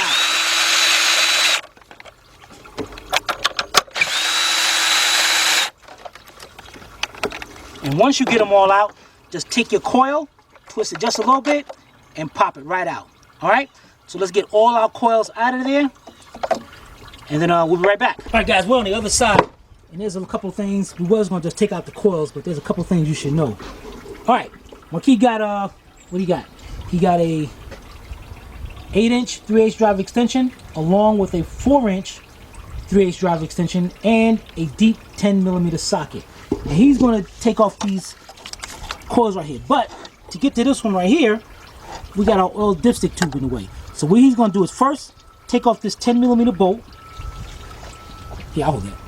And once you get them all out, just take your coil, twist it just a little bit, and pop it right out. All right? So let's get all our coils out of there, and then we'll be right back. All right, guys, we're on the other side, and there's a couple things. We was going to just take out the coils, but there's a couple things you should know. All right, Marquis got, what do you got? He got a 8-inch 3/8 drive extension, along with a 4-inch 3/8 drive extension, and a deep 10 millimeter socket. And he's going to take off these coils right here. But to get to this one right here, we got our oil dipstick tube in the way. So what he's going to do is first take off this 10 millimeter bolt. Yeah, I'll hold that.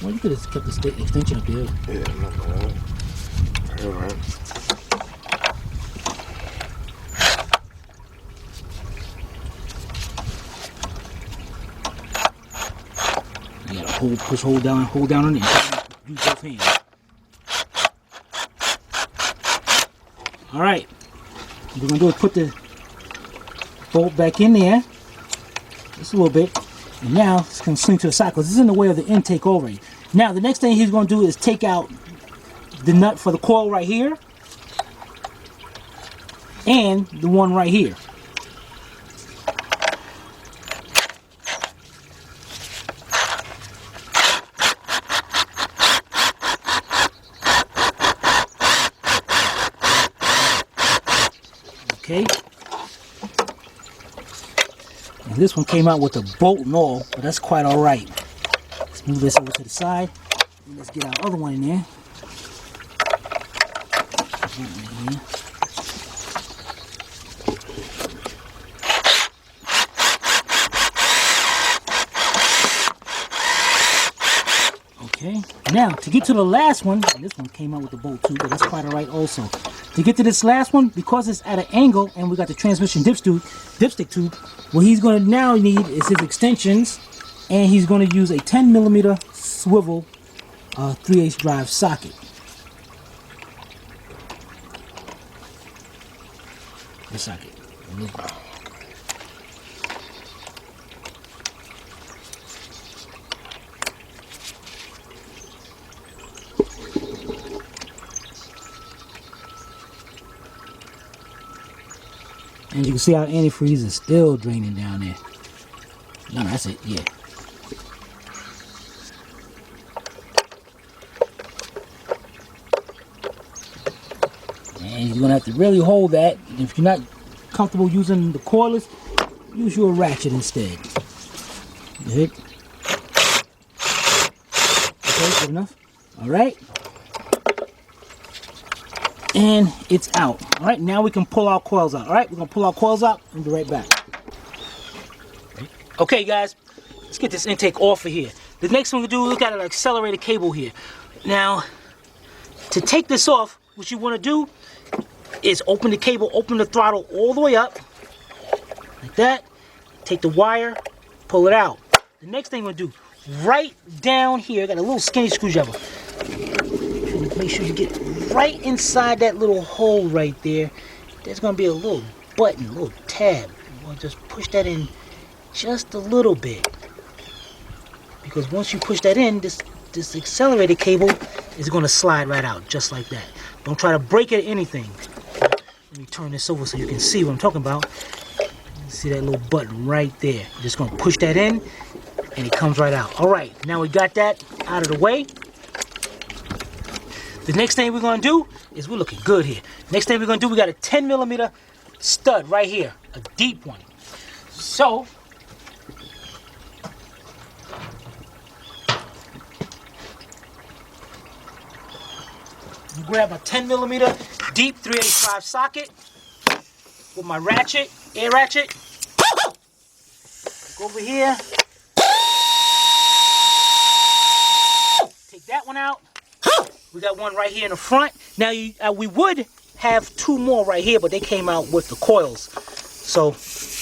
Well, you could have kept the extension up there. Yeah, not bad. All right. You gotta hold, push, hold down on it. Use both hands. All right. What we're gonna do is put the bolt back in there, just a little bit, and now it's gonna swing to the side because this is in the way of the intake already. Now the next thing he's gonna do is take out the nut for the coil right here, and the one right here. Okay. And this one came out with a bolt and all, but that's quite all right. Let's move this over to the side. And let's get our other one in there. Okay, now to get to the last one, and this one came out with the bolt too, but that's quite all right also. To get to this last one, because it's at an angle and we got the transmission dipstick tube, what he's going to now need is his extensions, and he's going to use a 10mm swivel 3/8 drive socket. This socket. And you can see our antifreeze is still draining down there. No, that's it, yeah. And you're gonna have to really hold that. If you're not comfortable using the coilers, use your ratchet instead. Good. Okay, good enough. All right. And it's out. All right, now we can pull our coils out. All right, we're gonna pull our coils out and be right back. Okay, guys, let's get this intake off of here. The next thing we do, we got an accelerator cable here. Now, to take this off, what you want to do is open the cable, open the throttle all the way up, like that. Take the wire, pull it out. The next thing we're gonna do, right down here, got a little skinny screwdriver. Make sure you get right inside that little hole right there. There's gonna be a little button, a little tab. You want to just push that in just a little bit, because once you push that in, this accelerator cable is going to slide right out just like that. Don't try to break it or anything. Let me turn this over so you can see what I'm talking about. See that little button right there. You're just going to push that in and it comes right out. All right, now we got that out of the way. The next thing we're going to do is, we're looking good here. Next thing we're going to do, we got a 10mm stud right here, a deep one. So you grab a 10mm deep 3/8 drive socket with my ratchet, air ratchet. Go over here. Take that one out. We got one right here in the front. Now we would have two more right here, but they came out with the coils. So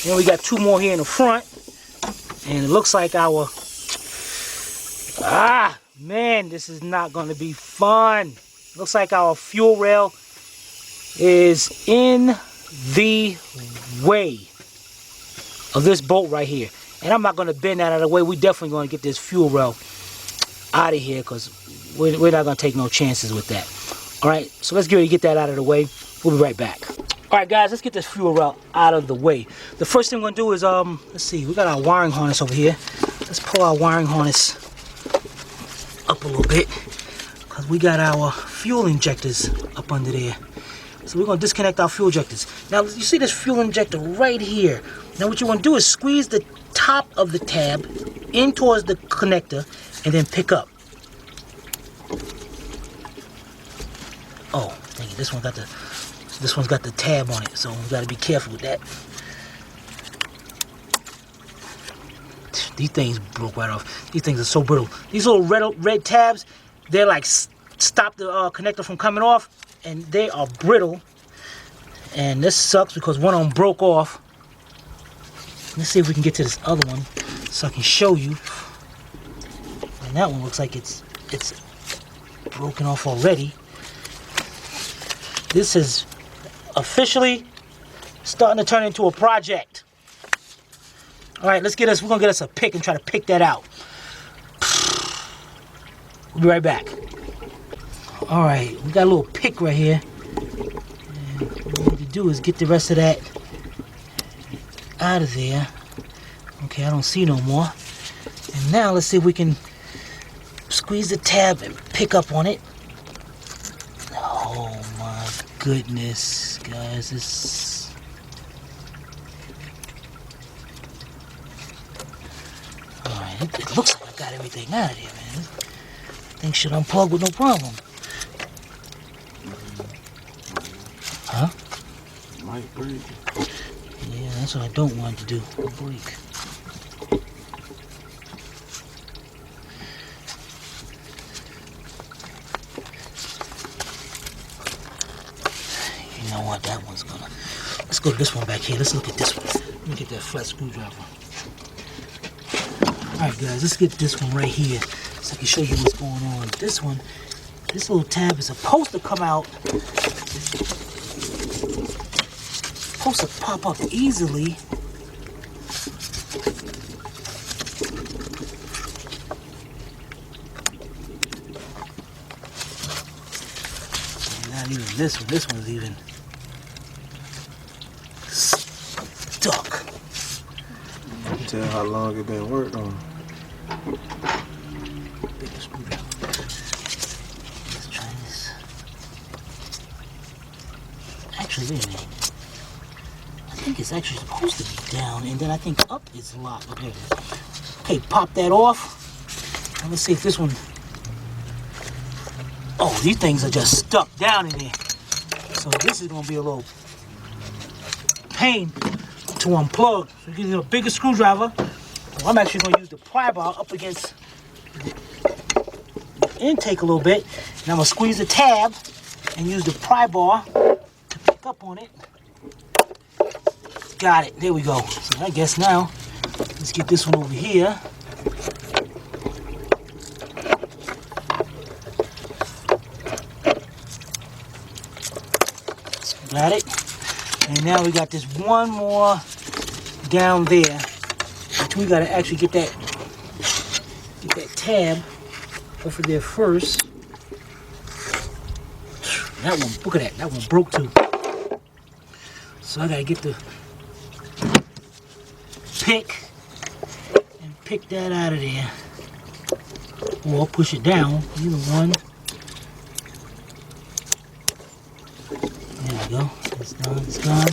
then we got two more here in the front. And it looks like our, man, this is not going to be fun. Looks like our fuel rail is in the way of this bolt right here. And I'm not going to bend that out of the way. We're definitely going to get this fuel rail out of here, because we're not going to take no chances with that. All right, so let's get that out of the way. We'll be right back. All right, guys, let's get this fuel rail out of the way. The first thing we're going to do is, let's see, we got our wiring harness over here. Let's pull our wiring harness up a little bit, because we got our fuel injectors up under there. So we're going to disconnect our fuel injectors. Now, you see this fuel injector right here. Now, what you want to do is squeeze the top of the tab in towards the connector and then pick up. Oh, dang it, this one's got the tab on it, so we got to be careful with that. These things broke right off. These things are so brittle. These little red tabs, they're like stop the connector from coming off, and they are brittle. And this sucks because one of them broke off. Let's see if we can get to this other one so I can show you. And that one looks like it's broken off already. This is officially starting to turn into a project. All right, we're gonna get us a pick and try to pick that out. We'll be right back. All right, we got a little pick right here. And what we need to do is get the rest of that out of there. Okay, I don't see no more. And now let's see if we can squeeze the tab and pick up on it. Oh my goodness, guys, this. All right, it looks like I got everything out of there, man. Thing should unplug with no problem. Huh? Might break. Yeah, that's what I don't want to do. Break. You know what? That one's gonna. Let's go to this one back here. Let's look at this one. Let me get that flat screwdriver. Alright, guys, let's get this one right here so I can show you what's going on. This one, this little tab is supposed to come out, supposed to pop up easily. Not even this one. This one's even stuck. You can tell how long it been worked on. Bigger screwdriver. Let's try this. Actually, wait a minute. I think it's actually supposed to be down, and then I think up is locked. Okay. Okay, pop that off. And let's see if this one. Oh, these things are just stuck down in there. So this is gonna be a little pain to unplug. So you get a bigger screwdriver. Well, I'm actually gonna use the pry bar up against the intake a little bit. And I'm gonna squeeze the tab and use the pry bar to pick up on it. Got it, there we go. So I guess now, let's get this one over here. Got it. And now we got this one more down there, which we gotta actually get that tab off of there first. That one, look at that one broke too. So I gotta get the pick and pick that out of there, or push it down, either one. There we go. It's done. It's gone.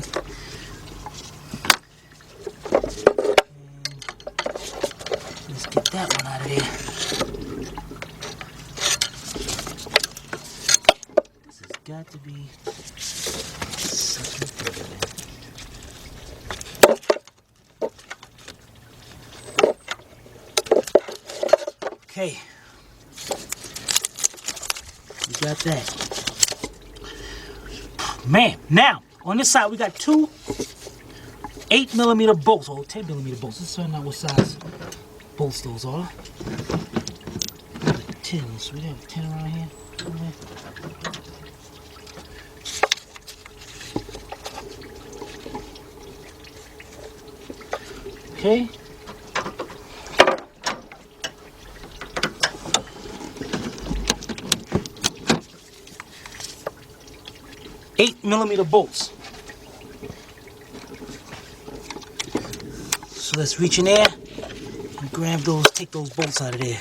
And let's get that one out of there. This has got to be such a good. Okay. We got that. Man, now on this side we got two 8mm bolts, or 10mm bolts. Let's find out what size bolts those are. Like 10s. We have 10 around here. Okay. $8mm bolts. So let's reach in there and grab those, take those bolts out of there.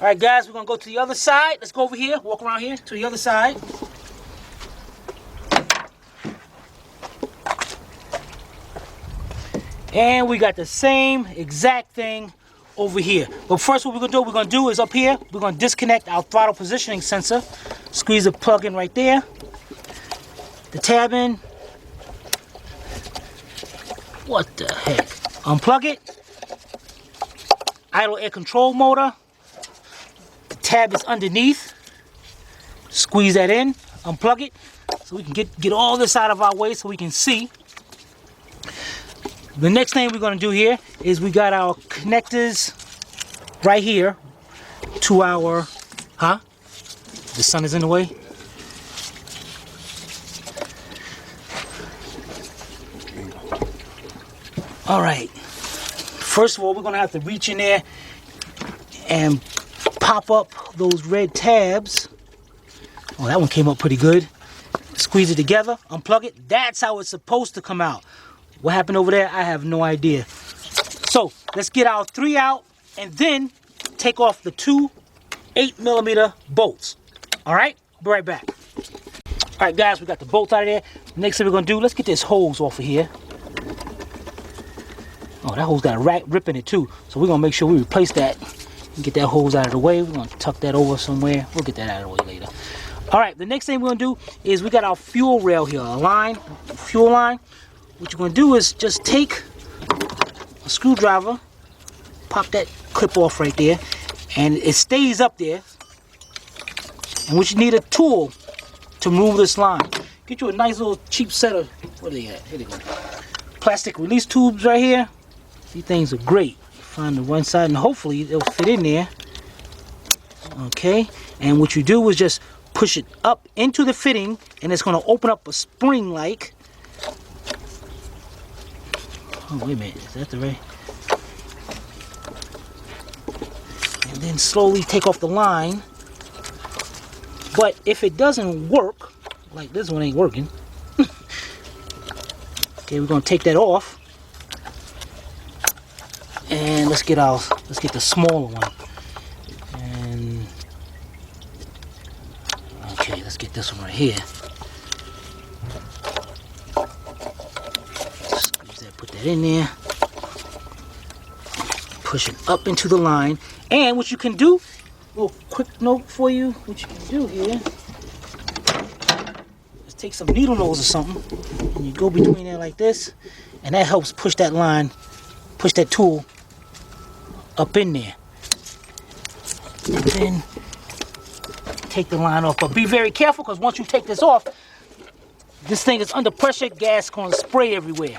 All right, guys, we're gonna go to the other side. Let's go over here, walk around here to the other side. And we got the same exact thing over here. But first what we're gonna do is up here, we're gonna disconnect our throttle positioning sensor. Squeeze the plug in right there. The tab in. What the heck? Unplug it. Idle air control motor. The tab is underneath. Squeeze that in, unplug it, so we can get all this out of our way so we can see. The next thing we're going to do here is we got our connectors right here to our, the sun is in the way. All right. First of all, we're going to have to reach in there and pop up those red tabs. Oh, that one came up pretty good. Squeeze it together, unplug it. That's how it's supposed to come out. What happened over there, I have no idea. So let's get our 3 out and then take off the 2 8mm bolts. All right, be right back. All right, guys, we got the bolts out of there. Next thing we're gonna do, let's get this hose off of here. Oh, that hose got a rip in it too. So we're gonna make sure we replace that and get that hose out of the way. We're gonna tuck that over somewhere. We'll get that out of the way later. All right, the next thing we're gonna do is we got our fuel rail here, a line, fuel line. What you're gonna do is just take a screwdriver, pop that clip off right there, and it stays up there. And what you need a tool to remove this line. Get you a nice little cheap set of, what are they at? Here they go. Plastic release tubes right here. These things are great. Find the one side and hopefully they'll fit in there. Okay, and what you do is just push it up into the fitting and it's gonna open up a spring like. Oh, wait a minute, is that the right? And then slowly take off the line. But if it doesn't work, like this one ain't working, okay, we're gonna take that off. And let's get the smaller one. And okay, let's get this one right here. Squeeze that, put that in there. Push it up into the line. And what you can do, a little quick note for you, what you can do here is take some needle nose or something and you go between there like this, and that helps push that line, push that tool up in there. And then take the line off, but be very careful because once you take this off, this thing is under pressure, gas is going to spray everywhere.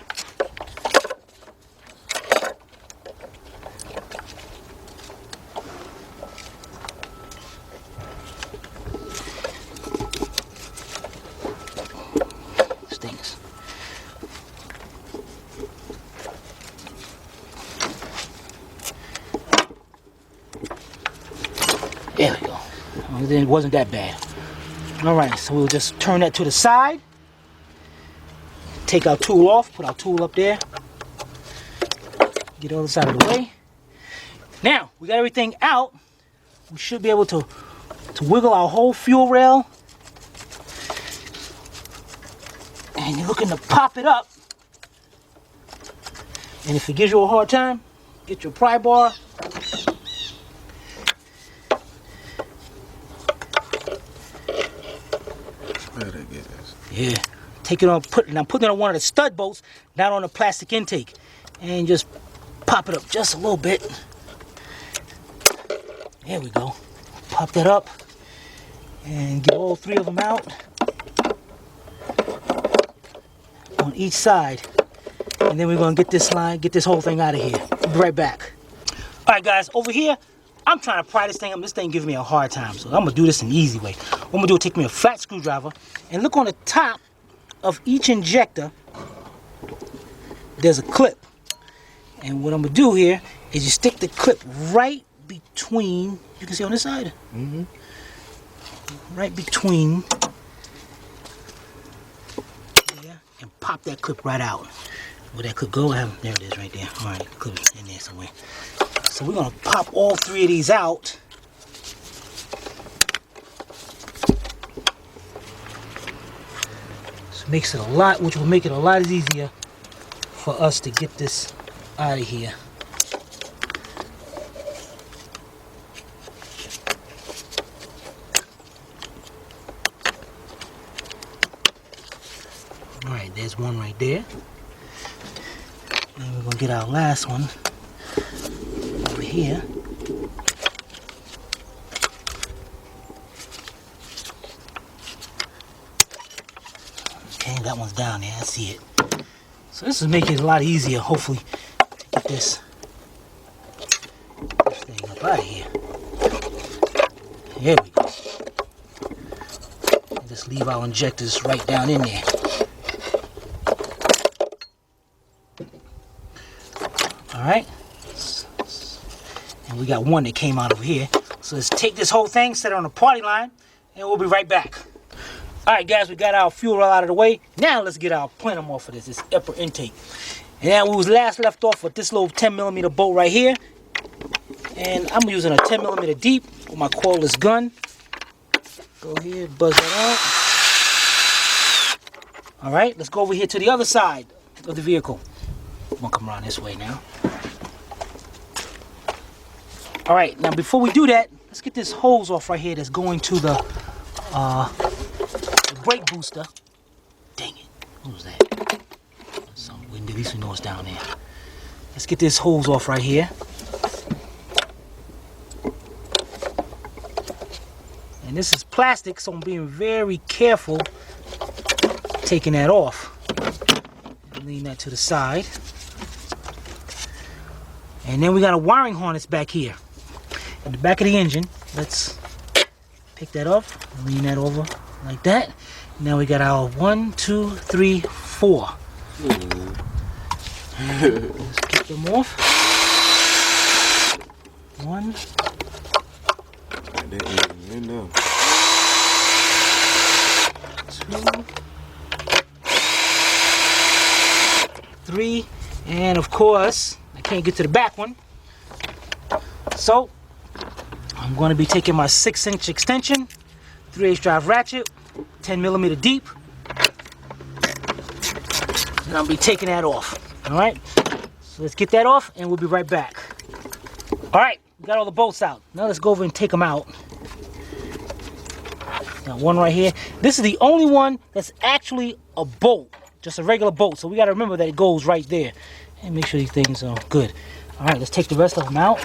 Stinks. There we go. It wasn't that bad. All right, so we'll just turn that to the side. Take our tool off, put our tool up there. Get the other side of the way. Now, we got everything out. We should be able to wiggle our whole fuel rail. And you're looking to pop it up. And if it gives you a hard time, get your pry bar. Yeah, take it on, I'm putting it on one of the stud bolts, not on the plastic intake. And just pop it up just a little bit. There we go. Pop that up and get all 3 of them out on each side. And then we're gonna get this line, get this whole thing out of here. Be right back. All right, guys, over here, I'm trying to pry this thing up. This thing giving me a hard time, so I'm gonna do this an easy way. What I'm gonna do is take me a flat screwdriver and look on the top of each injector. There's a clip. And what I'm gonna do here is you stick the clip right between, you can see on this side, right between there, and pop that clip right out. Where that could go, there it is right there. All right, clip it in there somewhere. So we're gonna pop all 3 of these out. So it makes it a lot, which will make it a lot easier for us to get this out of here. All right, there's one right there. And we're gonna get our last one over here. Okay, that one's down there, I see it. So this is making it a lot easier, hopefully, to get this thing up out of here. There we go. And just leave our injectors right down in there. Alright. And we got one that came out over here. So let's take this whole thing, set it on the party line, and we'll be right back. Alright guys, we got our fuel roll out of the way. Now let's get our plenum off of this upper intake. And now we was last left off with this little 10mm bolt right here. And I'm using a 10mm deep with my coilless gun. Go ahead, buzz that out. Alright, let's go over here to the other side of the vehicle. I'm gonna come around this way now. Alright, now before we do that, let's get this hose off right here that's going to the brake booster. Dang it. What was that? So at least we know it's down there. Let's get this hose off right here. And this is plastic, so I'm being very careful taking that off. Lean that to the side. And then we got a wiring harness back here at the back of the engine. Let's pick that up, lean that over like that. Now we got our 1, 2, 3, 4. Let's get them off. 1. 2. 3. And of course, I can't get to the back one. So I'm going to be taking my 6-inch extension, 3/8 drive ratchet, 10mm deep, and I'll be taking that off. Alright, so let's get that off and we'll be right back. Alright, we got all the bolts out. Now let's go over and take them out. Got one right here. This is the only one that's actually a bolt, just a regular bolt. So we got to remember that it goes right there. And make sure these things are good. Alright, let's take the rest of them out.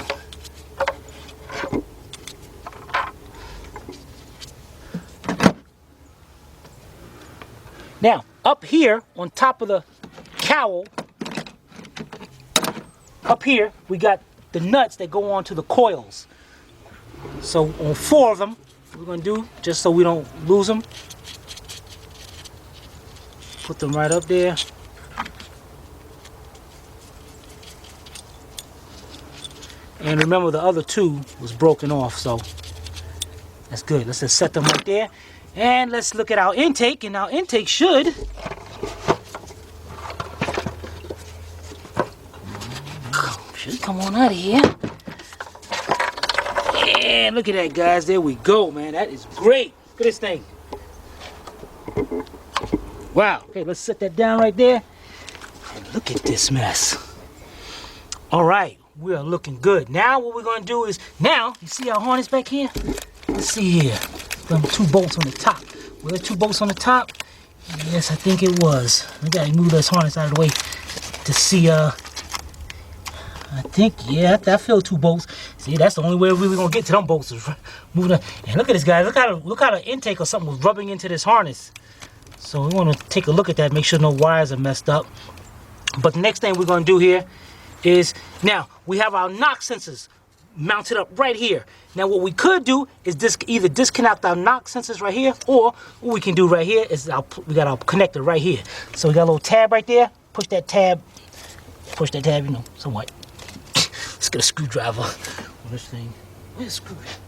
Now, up here on top of the cowl, up here, we got the nuts that go onto the coils. So on 4 of them, we're going to do, just so we don't lose them, put them right up there. And remember the other 2 was broken off, so that's good. Let's just set them right there. And let's look at our intake, and our intake should come on out of here. And look at that, guys. There we go, man. That is great. Look at this thing. Wow. Okay, let's set that down right there. And look at this mess. All right, we are looking good. Now what we're going to do is, now, you see our harness back here? Let's see here. Them 2 bolts on the top. Were there 2 bolts on the top? Yes, I think it was. We got to move this harness out of the way to see, I think, yeah, I feel 2 bolts. See, that's the only way we're really going to get to them bolts. Is moving up. And look at this, guys. Look how the intake or something was rubbing into this harness. So we want to take a look at that, make sure no wires are messed up. But the next thing we're going to do here is, now, we have our knock sensors mounted up right here. Now what we could do is either disconnect our knock sensors right here, or what we can do right here is we got our connector right here. So we got a little tab right there. Push that tab, you know, somewhat. Let's get a screwdriver on this thing. Where's the screwdriver?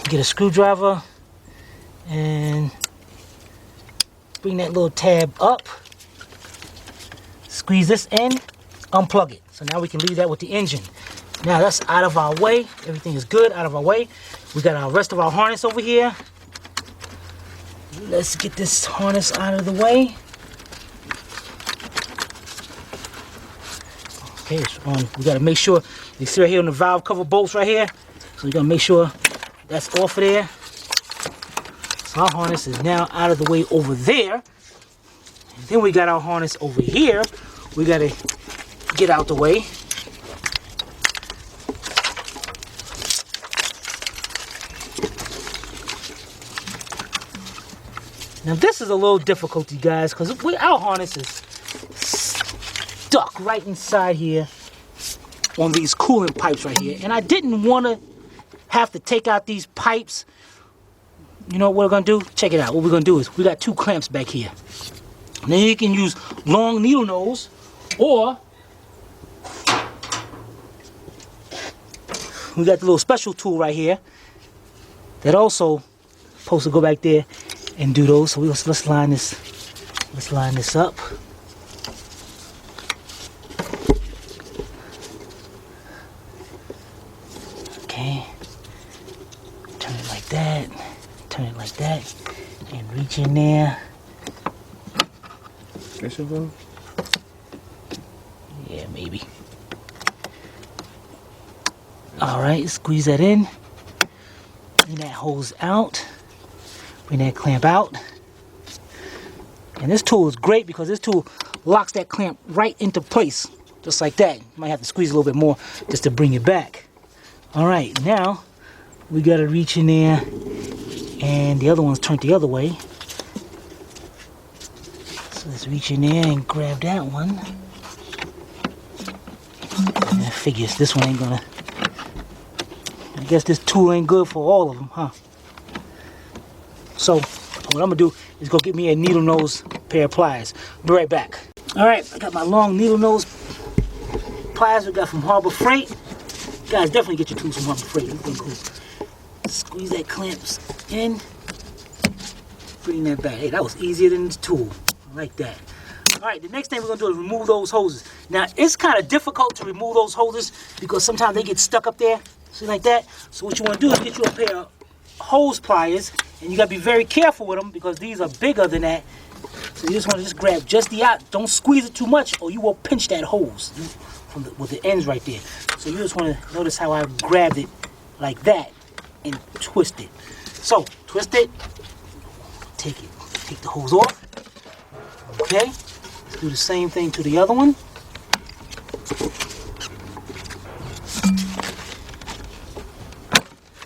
Get a screwdriver and bring that little tab up. Squeeze this in, unplug it. So now we can leave that with the engine. Now that's out of our way. Everything is good, out of our way. We got our rest of our harness over here. Let's get this harness out of the way. Okay, it's on. We gotta make sure, you see right here on the valve cover bolts right here. So we gotta make sure that's off of there. So our harness is now out of the way over there. And then we got our harness over here. We gotta get out the way. Now this is a little difficult, you guys, because our harness is stuck right inside here on these coolant pipes right here. And I didn't want to have to take out these pipes. You know what we're going to do? Check it out. What we're going to do is we got 2 clamps back here. Now you can use long needle nose, or we got the little special tool right here that also supposed to go back there and do those. So let's line this. Let's line this up. Okay. Turn it like that. Turn it like that, and reach in there. Yeah, maybe. All right, squeeze that in. Bring that hose out. Bring that clamp out. And this tool is great because this tool locks that clamp right into place, just like that. You might have to squeeze a little bit more just to bring it back. All right, now we gotta reach in there, and the other one's turned the other way. So let's reach in there and grab that one. And I figures this one ain't gonna. I guess this tool ain't good for all of them, huh? So what I'm gonna do is go get me a needle nose pair of pliers. Be right back. All right, I got my long needle nose pliers we got from Harbor Freight. Guys, definitely get your tools from Harbor Freight. It's been cool. Squeeze that clamps in. Bring that back. Hey, that was easier than the tool. I like that. All right, the next thing we're gonna do is remove those hoses. Now, it's kind of difficult to remove those hoses because sometimes they get stuck up there. See, like that? So what you want to do is get you a pair of hose pliers, and you got to be very careful with them because these are bigger than that. So you just want to grab just the out. Don't squeeze it too much or you will pinch that hose from with the ends right there. So you just want to notice how I grabbed it like that and twist it. So twist it, take the hose off. Okay, let's do the same thing to the other one.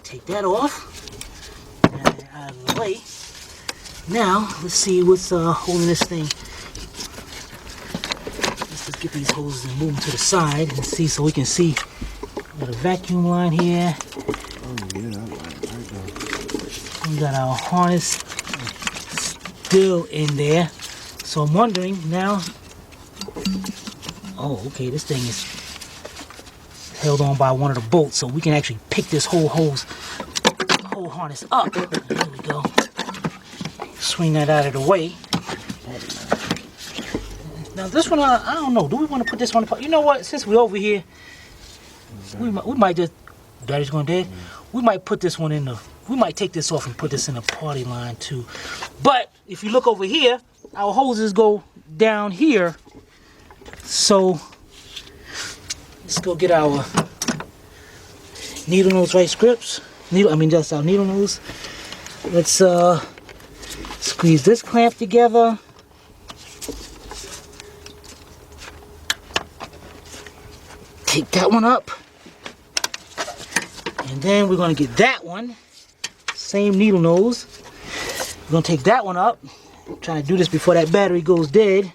Take that off. Out of the way. Now let's see what's holding this thing. Let's just get these hoses and move them to the side and see so we can see. We got a vacuum line here. We got our harness still in there. So I'm wondering now. Oh, okay, this thing is held on by one of the bolts, so we can actually pick this whole harness up. There we go. Swing that out of the way. Now this one, I don't know. Do we want to put this one? You know what? Since we're over here, we might just. Battery's going dead. We might put this one in the. We might take this off and put this in the party line too. But if you look over here, our hoses go down here. So let's go get our needle nose vice grips. Just our needle nose. Let's squeeze this clamp together. Take that one up. And then we're going to get that one. Same needle nose. We're going to take that one up. I'm trying to do this before that battery goes dead.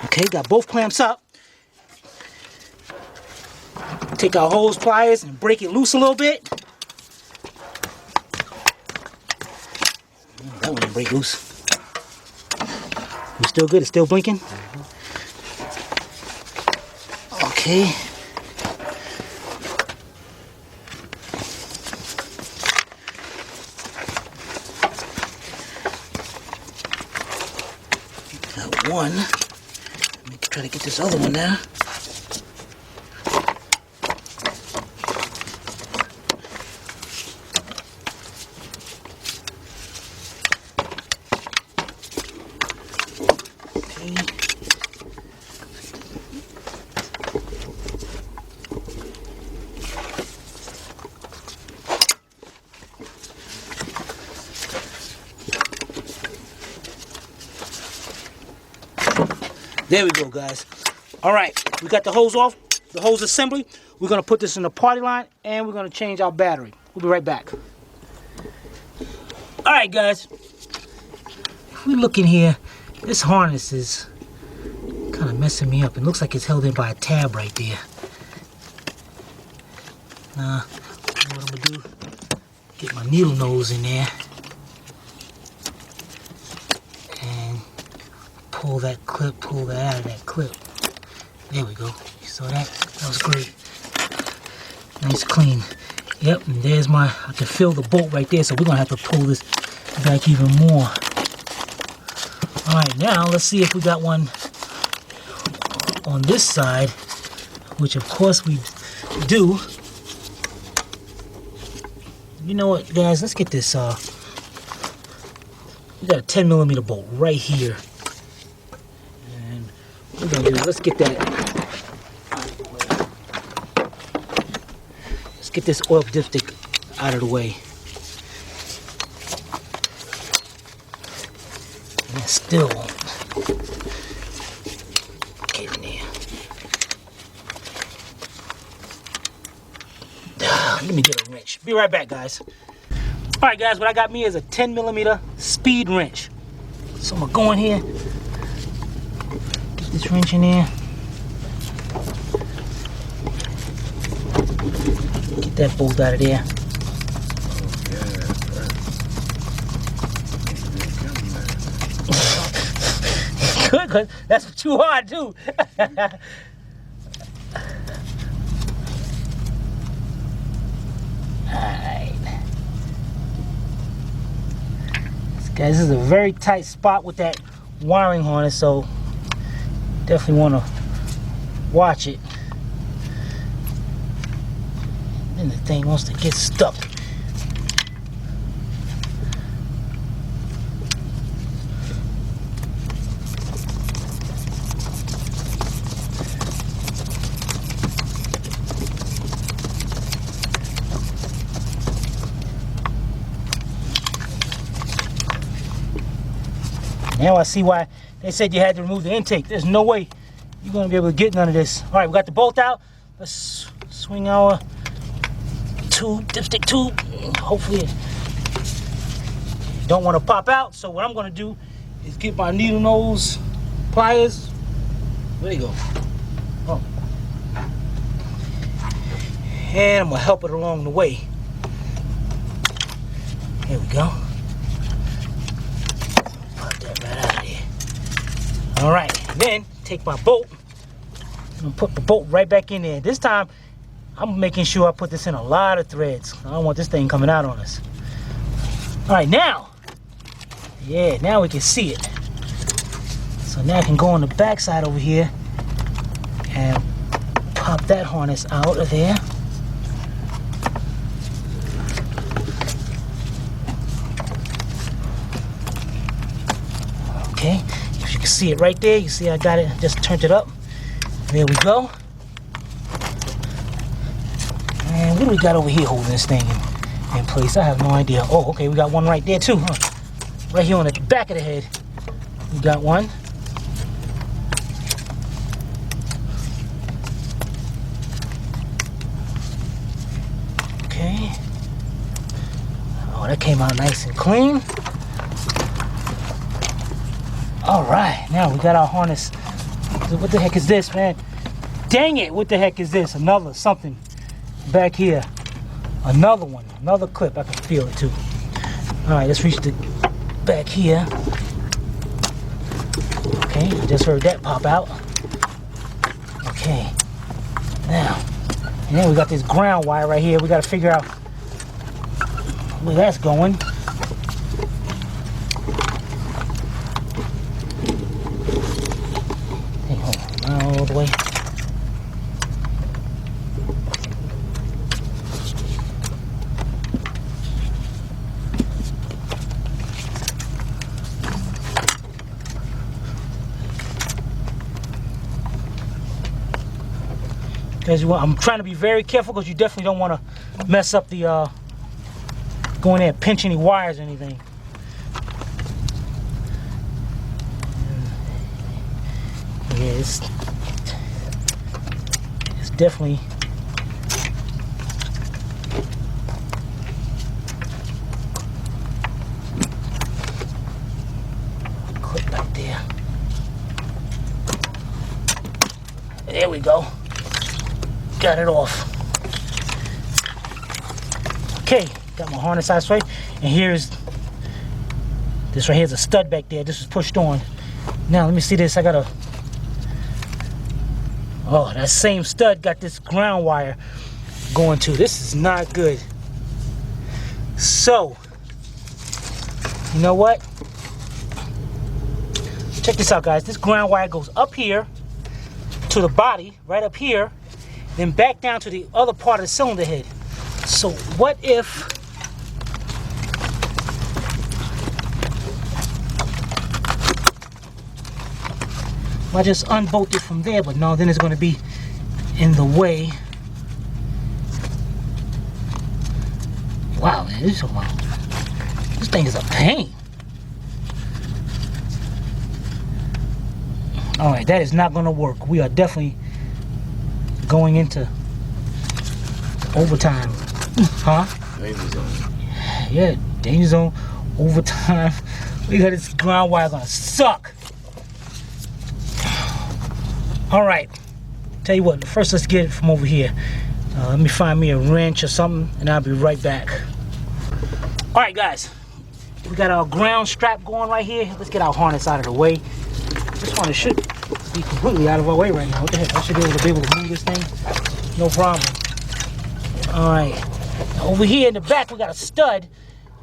Okay, got both clamps up. Take our hose pliers and break it loose a little bit. That one didn't break loose. It's still good, it's still blinking. Okay. Got one. Let me try to get this other one now. There we go, guys. All right, we got the hose off, the hose assembly. We're gonna put this in the party line and we're gonna change our battery. We'll be right back. All right, guys. If we look in here, this harness is kind of messing me up. It looks like it's held in by a tab right there. Nah, you know what I'm gonna do? Get my needle nose in there and pull that clip, pull that out of that clip. There we go. You saw that? That was great. Nice clean. Yep, and there's my, I can feel the bolt right there, so we're gonna have to pull this back even more. All right, now let's see if we got one on this side, which of course we do. You know what, guys, let's get this, we got a 10mm bolt right here. And we're gonna do, let's get that, let's get this oil dipstick out of the way. And it still won't get in there. Let me get a wrench. Be right back, guys. All right, guys, what I got me is a 10mm speed wrench. So I'm gonna go in here, get this wrench in there, get that bolt out of there. Good, cause that's too hard too. Guys, this is a very tight spot with that wiring harness, so definitely want to watch it. And the thing wants to get stuck. Now I see why they said you had to remove the intake. There's no way you're going to be able to get none of this. All right, we got the bolt out. Let's swing our tube, dipstick tube. Hopefully it don't want to pop out. So what I'm going to do is get my needle nose pliers. There you go. Oh. And I'm going to help it along the way. Here we go. All right, then take my bolt and put the bolt right back in there. This time, I'm making sure I put this in a lot of threads. I don't want this thing coming out on us. All right, now, yeah, now we can see it. So now I can go on the back side over here and pop that harness out of there. Okay. You can see it right there. You see I got it, just turned it up. There we go. And what do we got over here holding this thing in place? I have no idea. Oh, okay, we got one right there too, huh? Right here on the back of the head. We got one. Okay. Oh, that came out nice and clean. All right, now we got our harness. What the heck is this, man? Dang it, what the heck is this? Another something back here. Another one, another clip. I can feel it too. All right, let's reach the back here. Okay, I just heard that pop out. Okay, now, and then we got this ground wire right here. We got to figure out where that's going. All the way. Guys, I'm trying to be very careful because you definitely don't want to mess up the go in there and pinch any wires or anything. it's definitely clip right there. There we go. Got it off. Okay, got my harness out straight, and here's this right here is a stud back there. This was pushed on. Now let me see this. I got a that same stud got this ground wire going to. This is not good. So you know what? Check this out, guys. This ground wire goes up here to the body, right up here, then back down to the other part of the cylinder head. So what if I just unbolt it from there? But no, then it's going to be in the way. Wow, man, this thing is a pain. All right, that is not going to work. We are definitely going into overtime. Huh? Danger zone. Yeah, danger zone, overtime. We got this ground wire gonna suck. All right, tell you what, first let's get it from over here. Let me find me a wrench or something, and I'll be right back. All right, guys, we got our ground strap going right here. Let's get our harness out of the way. This one should be completely out of our way right now. What the heck? I should be able to move this thing. No problem. All right. Over here in the back, we got a stud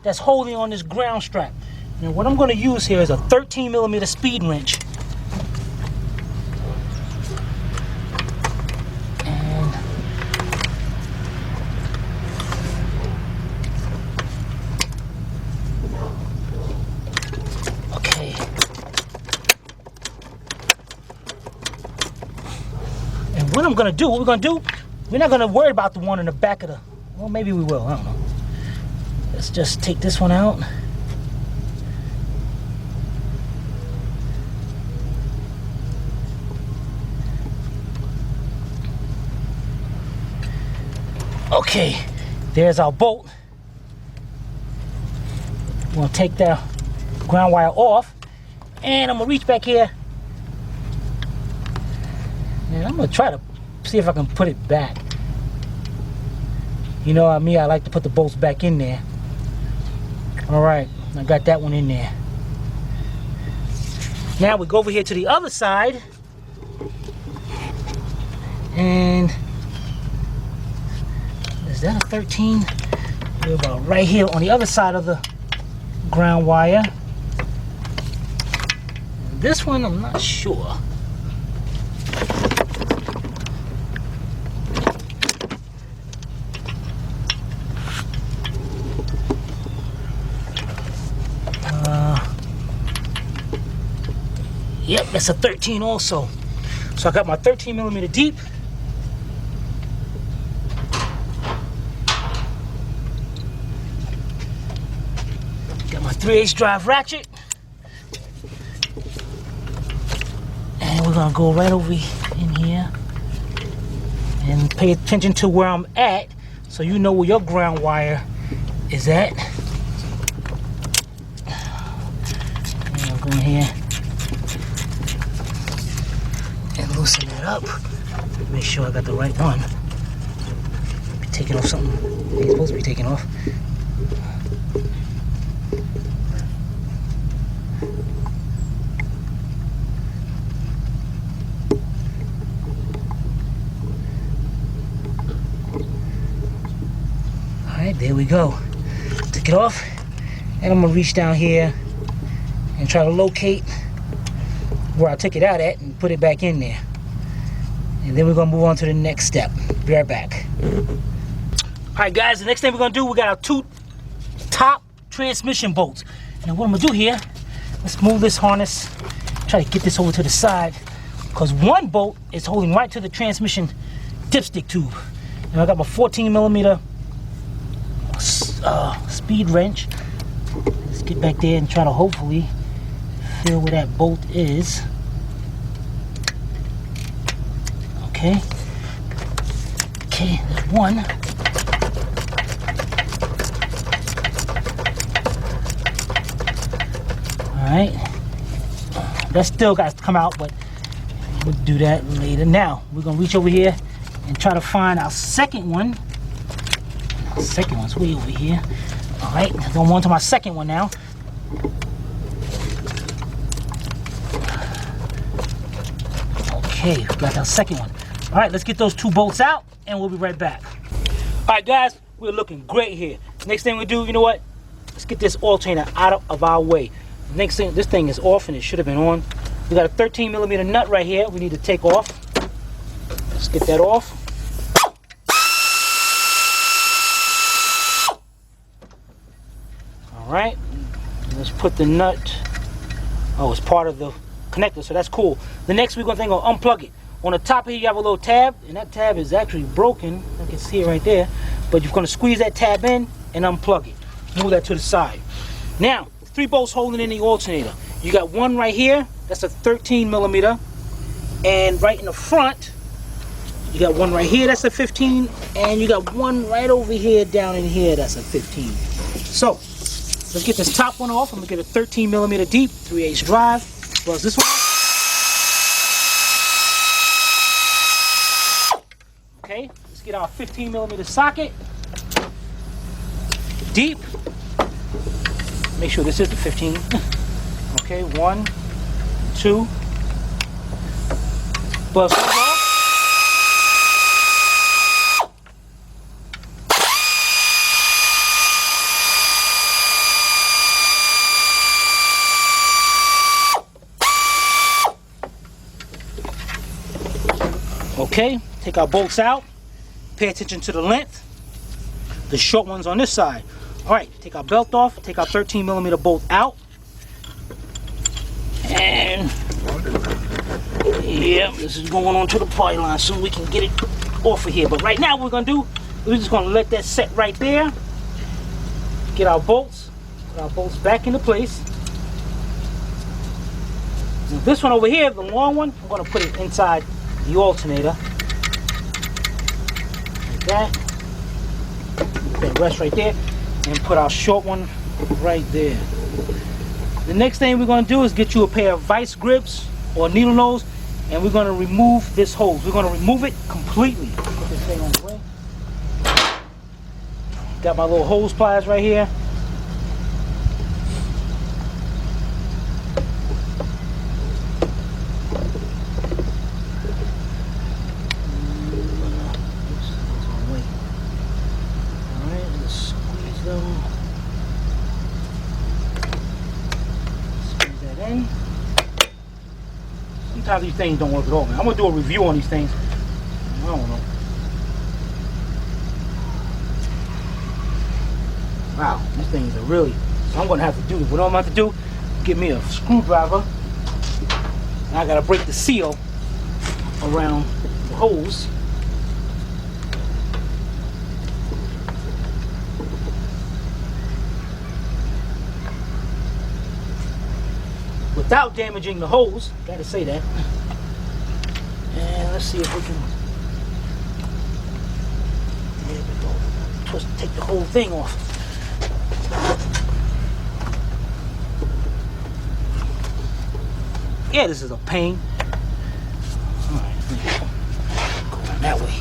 that's holding on this ground strap. Now, what I'm going to use here is a 13mm speed wrench. And okay. And what I'm going to do, we're not going to worry about the one in the back of the, well, maybe we will, I don't know. Let's just take this one out. Okay, there's our bolt. We're gonna take the ground wire off, and I'm gonna reach back here, and I'm gonna try to see if I can put it back. You know me, I like to put the bolts back in there. All right, I got that one in there. Now we go over here to the other side, and is that a 13? We're about right here on the other side of the ground wire. And this one, I'm not sure. Yep, that's a 13 also. So I got my 13mm deep. Got my 3/8 drive ratchet. And we're gonna go right over in here and pay attention to where I'm at so you know where your ground wire is at. And I'll go in here and loosen that up. Make sure I got the right one. Be taking off something it's supposed to be taking off. Alright, there we go. Took it off, and I'm gonna reach down here and try to locate where I took it out at and put it back in there. And then we're gonna move on to the next step. Be right back. All right, guys, the next thing we're gonna do, we got our 2 top transmission bolts. Now what I'm gonna do here, let's move this harness, try to get this over to the side, because one bolt is holding right to the transmission dipstick tube. And I got my 14mm speed wrench. Let's get back there and try to hopefully feel where that bolt is. Okay. Okay, there's one. Alright. That still got to come out, but we'll do that later. Now, we're going to reach over here and try to find our second one. Our second one's way over here. Alright, going on to my second one now. Okay, we got our second one. Alright, let's get those two bolts out and we'll be right back. Alright guys, we're looking great here. Next thing we do, you know what? Let's get this alternator out of our way. Next thing, this thing is off and it should have been on. We got a 13mm nut right here we need to take off. Let's get that off. Alright, let's put the nut. Oh, it's part of the connector, so that's cool. The next we're going to unplug it. On the top here you have a little tab, and that tab is actually broken. I can see it right there. But you're going to squeeze that tab in and unplug it. Move that to the side. Now, 3 bolts holding in the alternator. You got one right here, that's a 13mm, and right in the front you got one right here, that's a 15, and you got one right over here down in here, that's a 15. So let's get this top one off. I'm gonna get a 13mm deep 3/8 drive. Plus this one. Okay, let's get our 15mm socket deep. Make sure this is the 15. Okay, 1, 2. Buzz those off. Okay, take our bolts out. Pay attention to the length. The short one's on this side. Alright, take our belt off, take our 13mm bolt out. And yeah, this is going on to the pylon so we can get it off of here. But right now what we're gonna do, we're just gonna let that set right there. Get our bolts, put our bolts back into place. Now this one over here, the long one, I'm gonna put it inside the alternator. Like that. Put that rest right there. And put our short one right there. The next thing we're going to do is get you a pair of vice grips or needle nose, and we're going to remove this hose. We're going to remove it completely. Put this thing on the way. Got my little hose pliers right here. Squeeze that in. Sometimes these things don't work at all, man. I'm gonna do a review on these things. I don't know. Wow, these things are really. So I'm gonna have to do this. What I'm gonna have to do? Get me a screwdriver. And I gotta break the seal around the hose. Without damaging the hose, gotta say that. And let's see if we can. There we go. Twist, take the whole thing off. Yeah, this is a pain. All right, go down that way.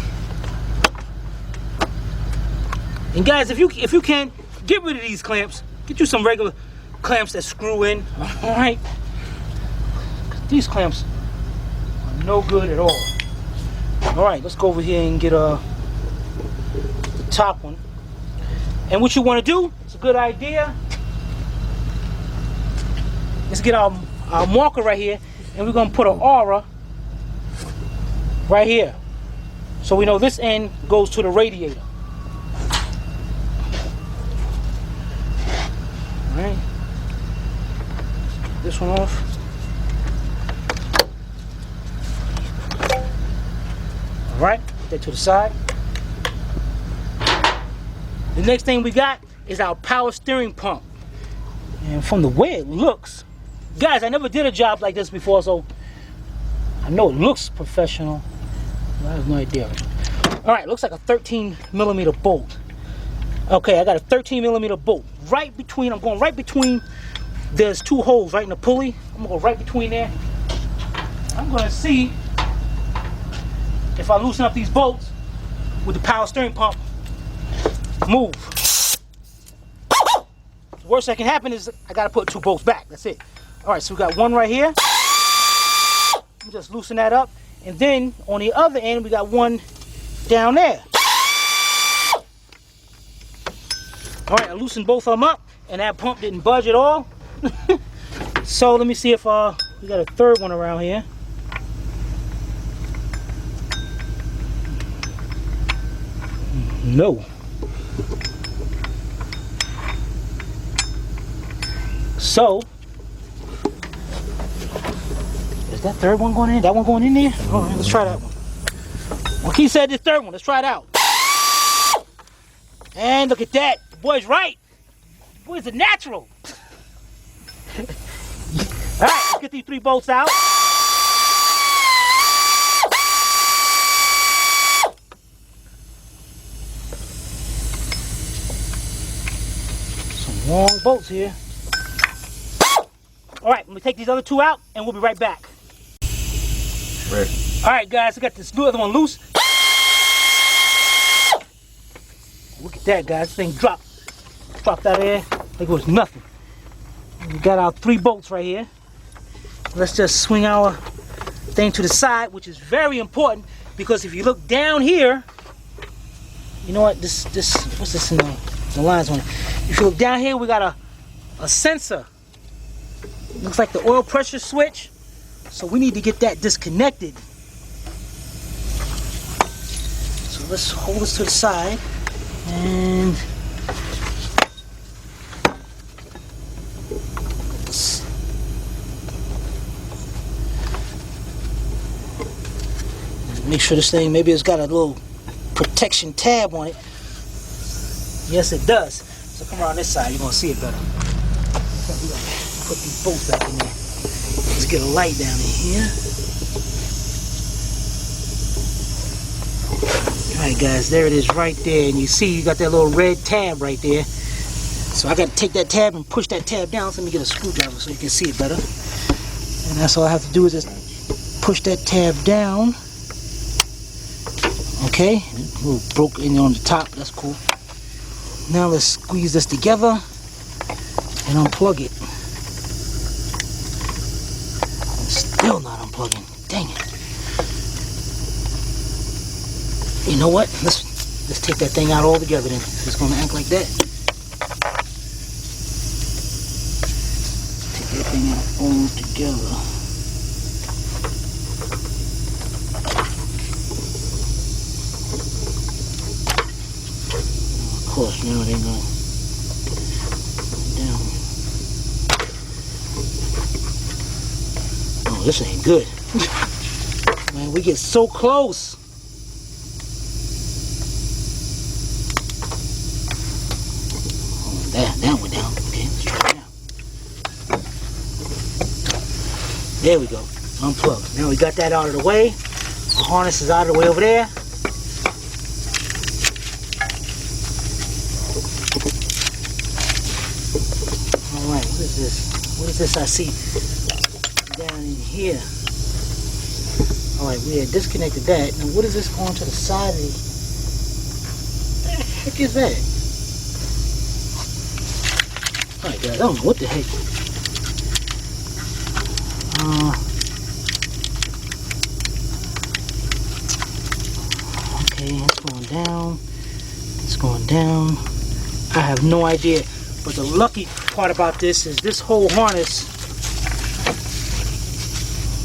And guys, if you can, get rid of these clamps. Get you some regular clamps that screw in. All right. These clamps are no good at all. Alright, let's go over here and get the top one. And what you want to do, it's a good idea. Let's get our marker right here, and we're going to put an aura right here. So we know this end goes to the radiator. Alright. This one off. Alright, put that to the side. The next thing we got is our power steering pump. And from the way it looks, guys, I never did a job like this before, so I know it looks professional. I have no idea. All right, looks like a 13mm bolt. Okay, I got a 13mm bolt right between. I'm going right between. There's two holes right in the pulley. I'm gonna go right between there. I'm gonna see if I loosen up these bolts with the power steering pump. Move. The worst that can happen is I gotta put two bolts back. That's it. All right, so we got one right here. Let me just loosen that up, and then on the other end we got one down there. All right, I loosened both of them up, and that pump didn't budge at all. So let me see if we got a third one around here. No. So is that third one going in? That one going in there? All right, let's try that one. Well, Keith said this third one. Let's try it out. And look at that. The boy's right. The boy's a natural. All right, let's get these three bolts out. Some long bolts here. All right, let me take these other two out, and we'll be right back. Right. All right, guys, I got this new other one loose. Look at that, guys. This thing dropped out of there like it was nothing. We got our three bolts right here. Let's just swing our thing to the side, which is very important because if you look down here, you know what? This what's this in the lines on it? If you look down here, we got a sensor. Looks like the oil pressure switch. So we need to get that disconnected. So let's hold this to the side and make sure this thing, maybe it's got a little protection tab on it. Yes, it does. So come around this side, you're gonna see it better. Put these bolts back in there. Let's get a light down in here. Alright guys, there it is right there. And you see you got that little red tab right there. So I got to take that tab and push that tab down. So let me get a screwdriver so you can see it better. And that's all I have to do is just push that tab down. Okay, a little broke in on the top, that's cool. Now let's squeeze this together and unplug it. Still not unplugging. Dang it. You know what? Let's take that thing out all together then. It's gonna act like that. Take that thing out all together. Of course, now they're going down. Oh, this ain't good. Man, we get so close. Oh, that went down. Okay, let's try it now. There we go. Unplug. Now we got that out of the way. The harness is out of the way over there. Alright, what is this? What is this I see down in here? Alright, we had disconnected that. Now what is this going to the side of the... What the heck is that? Alright guys, I don't know what the heck. Okay, it's going down. It's going down. I have no idea. But the lucky part about this is this whole harness.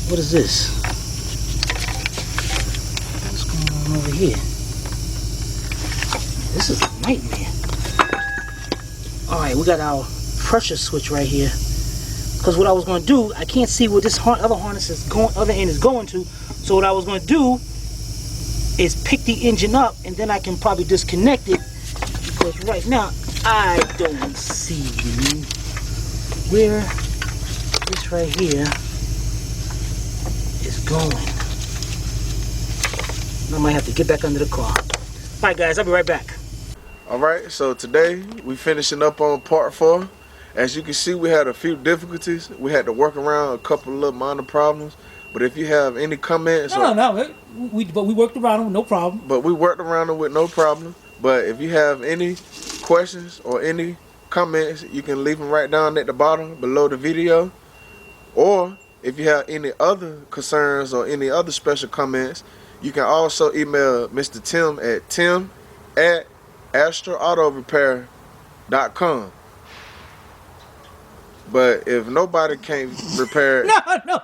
What is this? What's going on over here? This is a nightmare. Alright, we got our pressure switch right here. Because what I was going to do, I can't see where this other harness is going, other end is going to. So what I was going to do is pick the engine up and then I can probably disconnect it. Because right now, I don't see where this right here is going. I might have to get back under the car. Bye, guys. I'll be right back. All right, so today we finishing up on part 4. As you can see, we had a few difficulties. We had to work around a couple of little minor problems. But if you have any comments, No. But we worked around them, no problem. But we worked around them with no problem. But if you have any questions or any comments, you can leave them right down at the bottom below the video. Or if you have any other concerns or any other special comments, you can also email Mr. Tim at tim@astraautorepair.com. But if nobody can repair it, No.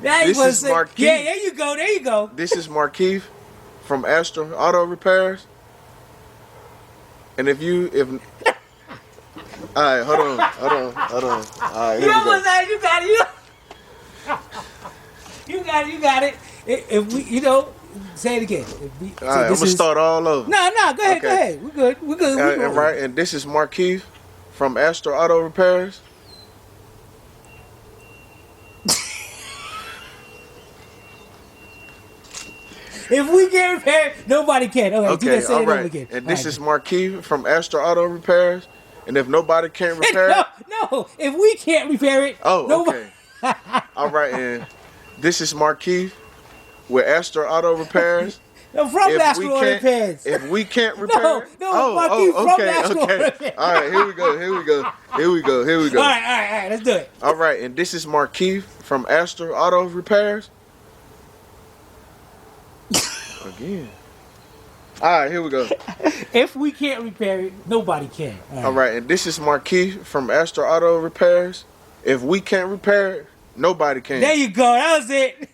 This is Marquise. Yeah, there you go. This is Marquise from Astra Auto Repairs. And if all right, hold on. All right, here we go. You got it. If we, say it again. All right, I'm gonna start all over. No, go ahead, Okay. go ahead. We're good. And right, and this is Marquise from Astra Auto Repairs. If we can't repair it, nobody can. Okay, all right. And this is Marquise from Astra Auto Repairs. And if nobody can repair it, no. If we can't repair it, okay. All right, and this is Marquise with Astra Auto Repairs. No, from Astra Auto Repairs. If we can't repair it, Marquise from Astra Auto Repairs. All right, here we go. All right, let's do it. All right, and this is Marquise from Astra Auto Repairs. Again. All right, here we go. If we can't repair it, nobody can. All right, and this is Marquise from Astra Auto Repairs. If we can't repair it, nobody can. There you go. That was it.